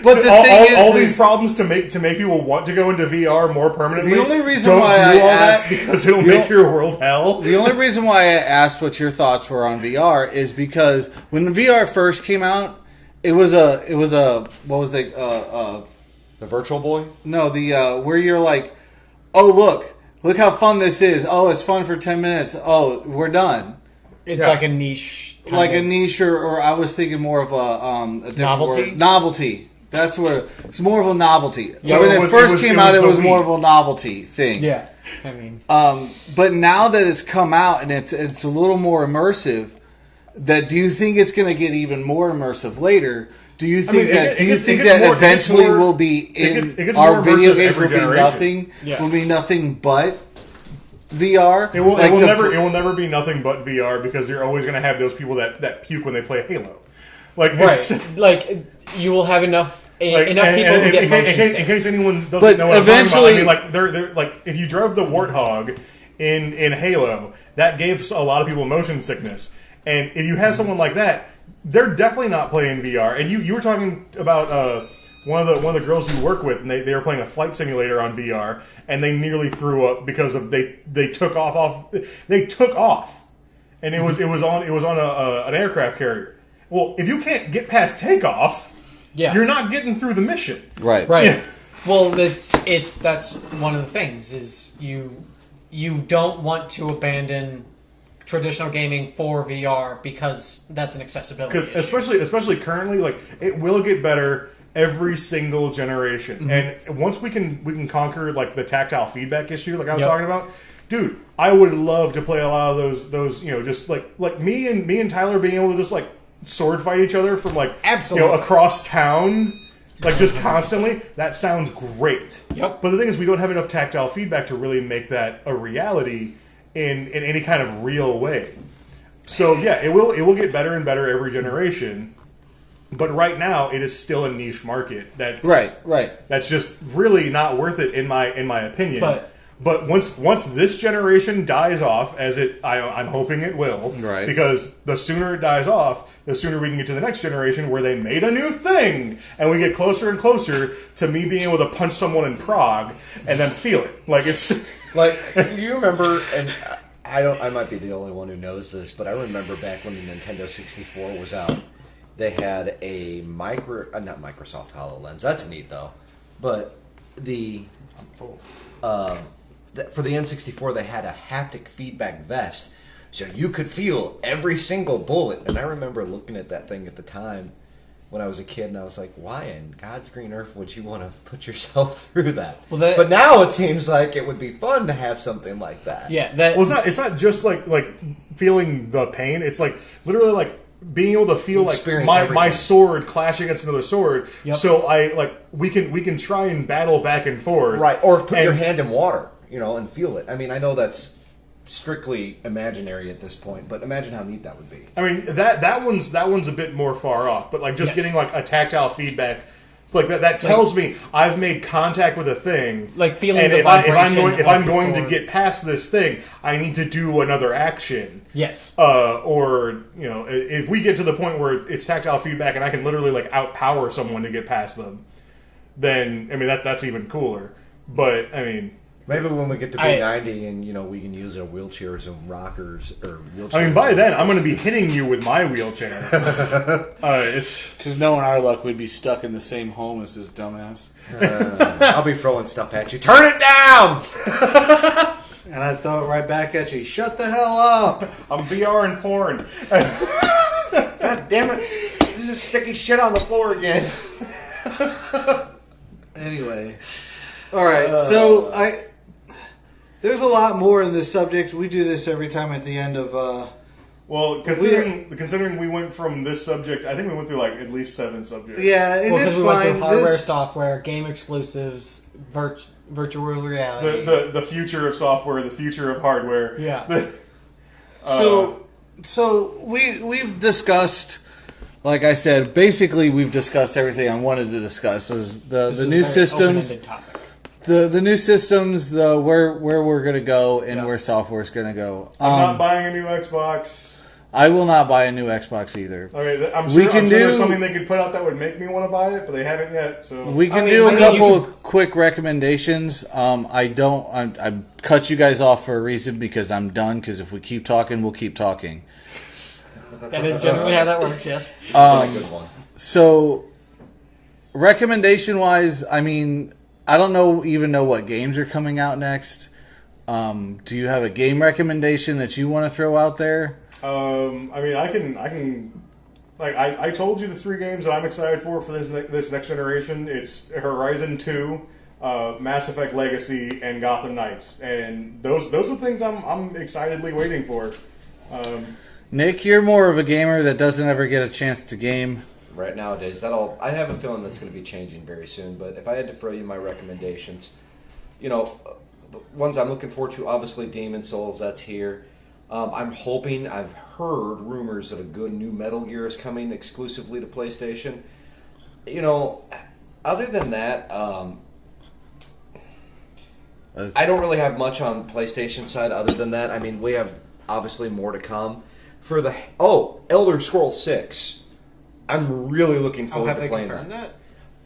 But the all, thing all is, these problems to make people want to go into VR more permanently. The only reason don't why do I all asked- that because it'll the make o- your world hell. the only reason why I asked what your thoughts were on VR is because when the VR first came out, it was a what was the Virtual Boy? no the where you're like, oh look how fun this is. Oh, it's fun for 10 minutes. Oh, we're done. it's Yeah. like a niche. kind Like a of- niche, or I was thinking more of a different Novelty? word. Novelty. That's where it's more of a novelty. Yeah, when it it was- first it was- came it out, was it the was more Wii. of a novelty thing. Yeah. I mean, But now that it's come out and it's a little more immersive, do you think it's going to get even more immersive later? Do you think it gets that more- it gets eventually more- will be it gets our more video immersive games every will be generation. nothing but VR? It will Like the- never be nothing but VR because you're always going to have those people that puke when they play Halo. Like right. it's, Like you will have enough Like, enough and- people and who get in motion case, sick. in case anyone doesn't But know what eventually- I'm talking about, I mean, like they're like if you drove the Warthog in Halo, that gave a lot of people motion sickness, and if you have someone like that, they're definitely not playing VR. And you were talking about one of the girls you work with, and they were playing a flight simulator on VR, and they nearly threw up because of they took off, and it was on an aircraft carrier. Well, if you can't get past takeoff, Yeah. you're not getting through the mission. right. Right. Yeah. Well, that's one of the things is you don't want to abandon traditional gaming for VR because that's an accessibility issue. Because especially currently, like it will get better every single generation, and once we can conquer like the tactile feedback issue, like I was Yep. talking about, dude, I would love to play a lot of those just like me and Tyler being able to just like sword fight each other from like Absolutely. across town. Like just constantly, that sounds great. Yep. But the thing is, we don't have enough tactile feedback to really make that a reality in any kind of real way. So yeah, it will get better and better every generation. But right now, it is still a niche market. That's Right. That's just really not worth it in my opinion. But once this generation dies off, as I'm hoping it will, Right. because the sooner it dies off, the sooner we can get to the next generation where they made a new thing, and we get closer and closer to me being able to punch someone in Prague and then feel it. Like it's Like, you remember, and I might be the only one who knows this, but I remember back when the Nintendo 64 was out, they had a not Microsoft HoloLens. That's neat though, but the for the N64, they had a haptic feedback vest, so you could feel every single bullet. And I remember looking at that thing at the time when I was a kid, and I was like, why in God's green earth would you want to put yourself through that? Well, but now it seems like it would be fun to have something like that. Yeah, that. Well, it's not just like feeling the pain. It's like literally like being able to feel like Experience my everything. sword clash against another sword. Yep. So we can try and battle back and forth. Right, or put your And- hand in water, and feel it. I mean, I know that's strictly imaginary at this point, but imagine how neat that would be. I mean that one's a bit more far off, but like just Yes. getting like a tactile feedback, it's like that tells me I've made contact with a thing. Like feeling and the if I'm vibration if I'm of the going to sword. get past this thing, I need to do another action. Yes. Or if we get to the point where it's tactile feedback and I can literally like outpower someone to get past them, then I mean that's even cooler. But I mean. Maybe when we get to I- B90 and we can use our wheelchairs and rockers or wheelchairs. I mean, by then I'm going to be hitting you with my wheelchair. It's Because knowing our luck, we'd be stuck in the same home as this dumbass. I'll be throwing stuff at you. Turn it down! And I'd throw it right back at you. Shut the hell up! I'm VR and porn. God damn it! This is sticky shit on the floor again. Anyway. Alright, so there's a lot more in this subject. We do this every time at the end of... Well, considering we went from this subject, I think we went through like at least 7 subjects. yeah, and Well, it's because we went fine. through hardware, This- software, game exclusives, virtual reality. The future of software, the future of hardware. Yeah. So we've discussed, like I said, basically we've discussed everything I wanted to discuss. Is the This new is a very systems, open-ended topic. the new systems, the where we're gonna go and Yeah. where software's gonna go. I'm not buying a new Xbox. I will not buy a new Xbox either. Okay, I'm We sure, can I'm sure there's do- something they could put out that would make me want to buy it, but they haven't yet. So We can I mean, do I a mean, couple you of quick recommendations. I cut you guys off for a reason because I'm done. Because if we keep talking, we'll keep talking. That is generally how that works, yes. A good one. So, recommendation wise, I mean, I don't even know what games are coming out next. Do you have a game recommendation that you want to throw out there? I mean, I can. Like I told you the 3 games that I'm excited for this next generation. It's Horizon 2, Mass Effect Legacy, and Gotham Knights, and those are things I'm excitedly waiting for. Nick, you're more of a gamer that doesn't ever get a chance to game. Right nowadays, I have a feeling that's going to be changing very soon. But if I had to throw you my recommendations, the ones I'm looking forward to, obviously Demon Souls, that's here. I'm hoping, I've heard rumors that a good new Metal Gear is coming exclusively to PlayStation. Other than that, I don't really have much on PlayStation side other than that. I mean, we have obviously more to come. For the Elder Scrolls 6, I'm really looking forward Have to they playing confirmed that.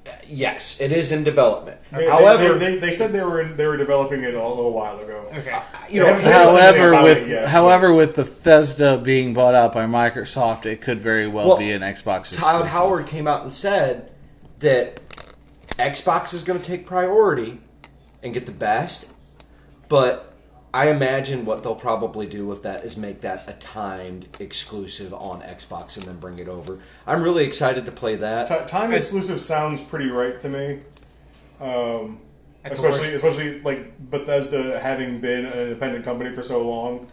that? Yes, it is in development. However, they said they were developing it a little while ago. Okay. They haven't said anything about it yet, However, with Bethesda being bought out by Microsoft, it could very well be an Xbox. Todd exclusive. Howard came out and said that Xbox is going to take priority and get the best, but I imagine what they'll probably do with that is make that a timed exclusive on Xbox and then bring it over. I'm really excited to play that. Time exclusive sounds pretty right to me. At the worst. Especially like Bethesda having been an independent company for so long.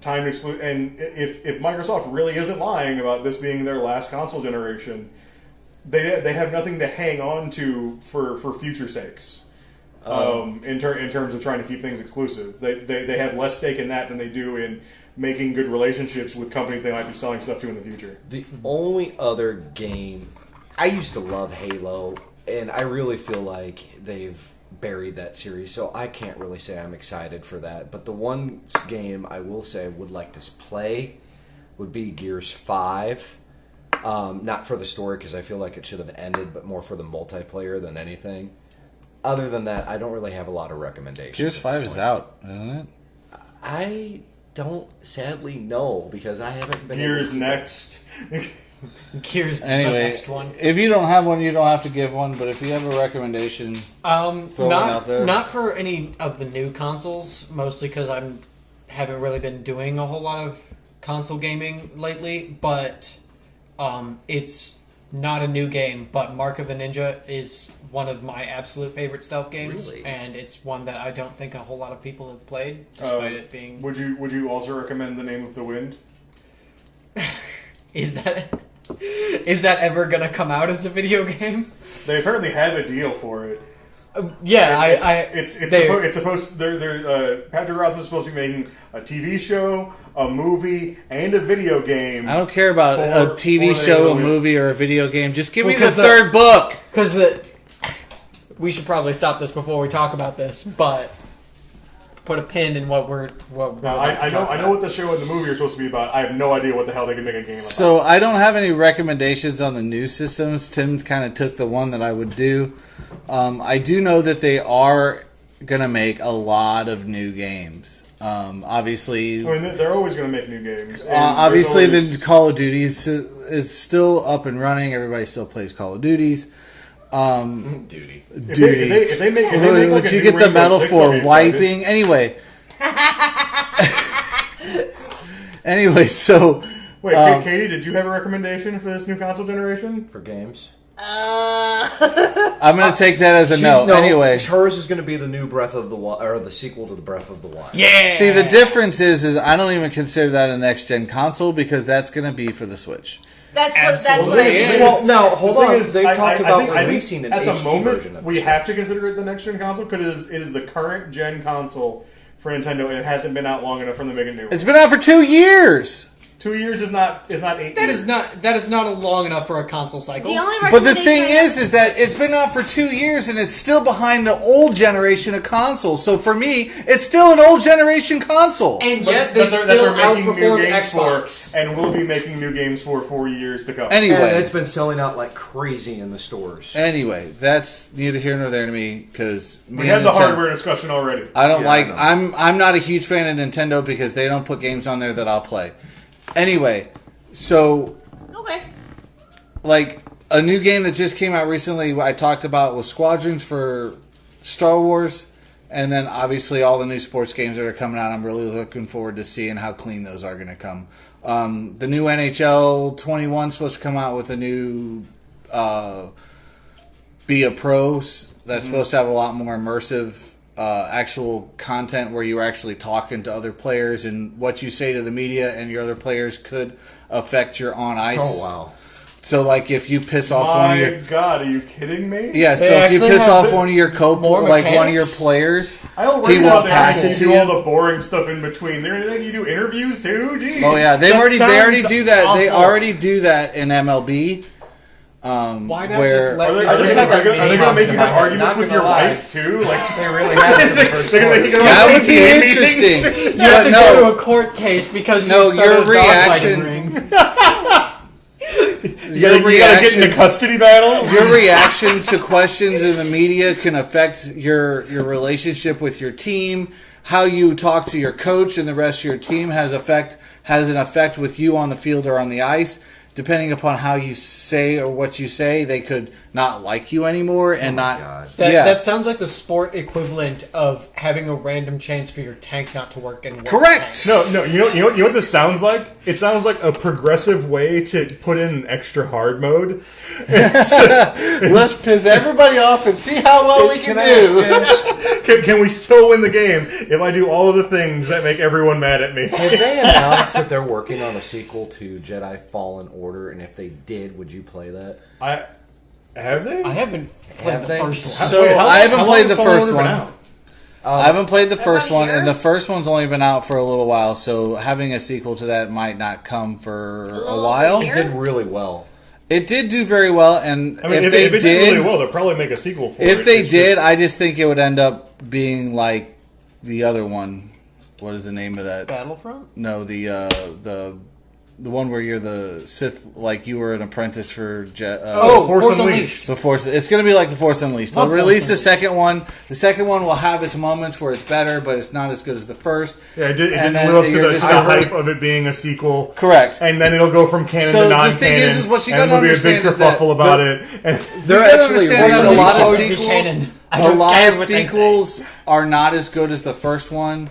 Time exclusive, and if Microsoft really isn't lying about this being their last console generation, they have nothing to hang on to for future sakes. In terms of trying to keep things exclusive, they have less stake in that than they do in making good relationships with companies they might be selling stuff to in the future. The only other game, I used to love Halo, and I really feel like they've buried that series, so I can't really say I'm excited for that. But the one game I will say I would like to play would be Gears 5. Not for the story, because I feel like it should have ended, but more for the multiplayer than anything. Other than that, I don't really have a lot of recommendations. Gears at 5 this is point. out, isn't it? I don't sadly know, because I haven't been Gears able to- next. Gears the Anyway, next one. if you don't have one, you don't have to give one. But if you have a recommendation, throw one out there. Not for any of the new consoles, mostly because I haven't really been doing a whole lot of console gaming lately. But it's not a new game. But Mark of the Ninja is one of my absolute favorite stealth games, Really? and it's one that I don't think a whole lot of people have played, despite it being. Would you also recommend The Name of the Wind? Is that ever gonna come out as a video game? They apparently have a deal for it. Yeah, It's they- supposed. Patrick Roth is supposed to be making a TV show, a movie, and a video game. I don't care about a TV for show, a the- movie, or a video game. Just give me Well, the 'cause the- third book. Because we should probably stop this before we talk about this, but put a pin in what we're Now, about to I know talk I know about. what the show and the movie are supposed to be about. I have no idea what the hell they can make a game about. So I don't have any recommendations on the new systems. Tim kind of took the one that I would do. I do know that they are going to make a lot of new games. Obviously, I mean, they're always going to make new games. and obviously there's always- the Call of Duties is still up and running. Everybody still plays Call of Duties. Duty. If they make like Would a you new get the Rainbow medal Six, for I'll be excited. wiping? Anyway, so Wait, Katie, did you have a recommendation for this new console generation? For games. I'm going to take that as a no. Anyway, hers is going to be the new Breath of the Wild, or the sequel to the Breath of the Wild. Yeah. see, the difference is I don't even consider that a next gen console because that's going to be for the Switch. That's what I Absolutely. mean. Well, now hold The thing on. is, They talked about I think releasing an at the HD moment version of we this. have to consider it the next gen console because it is the current gen console for Nintendo, and it hasn't been out long enough for them to make a new one. It's been out for 2 years. 2 years is not 8 That years. is not long enough for a console cycle. The only But the recommendation thing I have- is that it's been out for 2 years and it's still behind the old generation of consoles. So for me, it's still an old generation console. and But- yet they but they're still making new outperformed games Xbox. for, and will be making new games for years to come. Anyway, And it's been selling out like crazy in the stores. that's neither here nor there to me because we had the hardware discussion already. I don't Yeah, like. I know. I'm not a huge fan of Nintendo because they don't put games on there that I'll play. Anyway, so Okay. like a new game that just came out recently I talked about was Squadrons for Star Wars, and then obviously all the new sports games that are coming out. I'm really looking forward to seeing how clean those are going to come. The new NHL 21 is supposed to come out with a new Be a Pro that's supposed to have a lot more immersive actual content where you're actually talking to other players, and what you say to the media and your other players could affect your on ice. Oh wow! So, like, if you piss off one of My your God, are you kidding me? yeah, so They if you actually piss have off one of your more like one of your mechanics? players, I don't he worry will about that. pass You it to do you. all the boring stuff in between. They're letting you do interviews too. Jeez. Oh yeah, they That already sounds do that. They awful. already do that in MLB. Why not where just let Are they, you are just they, have are that they, are they meme going on to make you the have back? arguments Not with gonna your lie. wife too? Like They really have it in the first they're going to quarter. make you go that to would be PTA meetings. interesting. You have But to go to no, a court case because No, you started your a dog reaction- fighting ring. You gotta get into custody battles. your reaction to questions in the media can affect your relationship with your team. How you talk to your coach and the rest of your team has an effect with you on the field or on the ice. Depending upon how you say or what you say, they could not like you anymore and not. God. That sounds like the sport equivalent of having a random chance for your tank not to work and work Correct. tank. No, you know what this sounds like? It sounds like a progressive way to put in an extra hard mode. Let's piss everybody off and see how well we can do. Can we still win the game if I do all of the things that make everyone mad at me? Have they announced that they're working on a sequel to Jedi Fallen Order? And if they did, would you play that? Have they? I haven't played Have the they? first one. So Wait, how I haven't long played has the Fallen first Order been one. out? I haven't played the first about a one, year? and the first one's only been out for a little while. So having a sequel to that might not come for a little while. over a It year? did really well. It did do very well, and I mean, if they it did did, really well, they'll probably make a sequel for it. if they It's did, just- I just think it would end up being like the other one. What is the name of that? Battlefront? No, the one where you're the Sith, like you were an apprentice for Force Unleashed. The Force. It's going to be like the Force Unleashed. They'll Love release Force the second one. The second one will have its moments where it's better, but it's not as good as the first. Yeah, it didn't And then live up to you're the just high gonna- hype of it being a sequel. Correct. And then it'll go from canon So to the non-canon. thing is what you and gotta there'll be a big understand is that kerfuffle about it. And They're You gotta actually understand that a really lot of always be sequels, canon. I a don't lot care of what they say. sequels are not as good as the first one,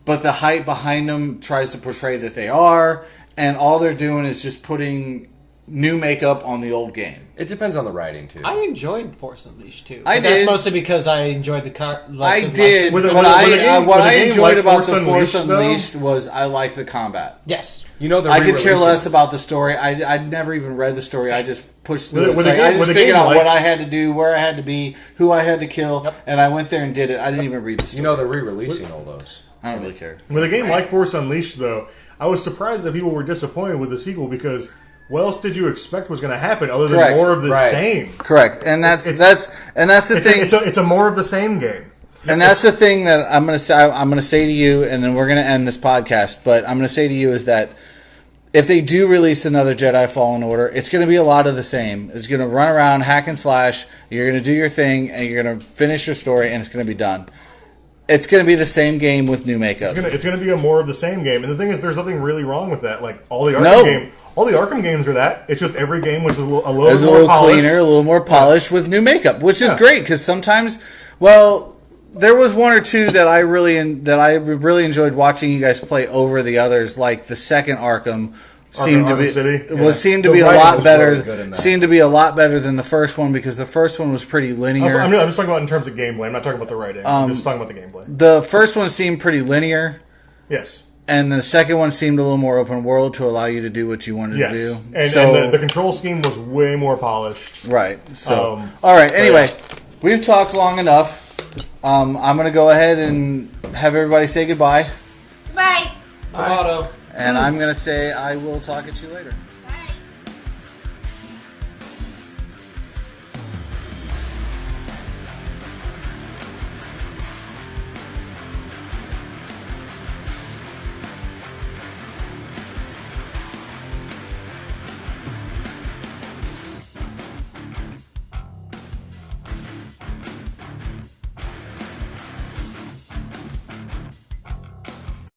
but the hype behind them tries to portray that they are, and all they're doing is just putting new makeup on the old game. It depends on the writing too. I enjoyed Force Unleashed too. I But that's did. mostly because I enjoyed the car. I did, With a- but with a game- what with a I game enjoyed like about Force the Force Unleashed, though- Unleashed was I liked the combat. Yes. You know, they're I could care re-releasing- less about the story. I'd never even read the story. I just pushed through With a- it. with It's a like, I game- just with a figured game out like- what I had to do, where I had to be, who I had to kill, Yep. and I went there and did it. I didn't even read the story. You know, they're re-releasing all those. I don't really care. with a game like Force Unleashed, though, I was surprised that people were disappointed with the sequel because what else did you expect was going to happen other than Correct. more of the Right. same? Correct, and that's It's- the thing. It's a more of the same game. And that's the thing that I'm going to say. I'm going to say to you, and then we're going to end this podcast. But I'm going to say to you is that if they do release another Jedi Fallen Order, it's going to be a lot of the same. It's going to run around, hack and slash. You're going to do your thing, and you're going to finish your story, and it's going to be done. It's going to be the same game with new makeup. It's gonna be a more of the same game. And the thing is, there's nothing really wrong with that. Like all the Arkham games are that. It's just every game was a little It's a more little polished. cleaner, a little more polished with new makeup, which is Yeah. great because sometimes, well, there was one or two that I really enjoyed watching you guys play over the others. Like the second Arkham seemed to Arkham be City? was Yeah. seemed to The be a writing lot was better. really good in that. Seemed to be a lot better than the first one because the first one was pretty linear. Also, I'm just talking about in terms of gameplay. I'm not talking about the writing. I'm just talking about the gameplay. The first one seemed pretty linear, Yes. and the second one seemed a little more open world to allow you to do what you wanted Yes. to do. And the control scheme was way more polished. Right. So, Um, all right. Anyway, we've talked long enough. I'm going to go ahead and have everybody say goodbye, Bye. Tomato. and I'm going to say I will talk at you later.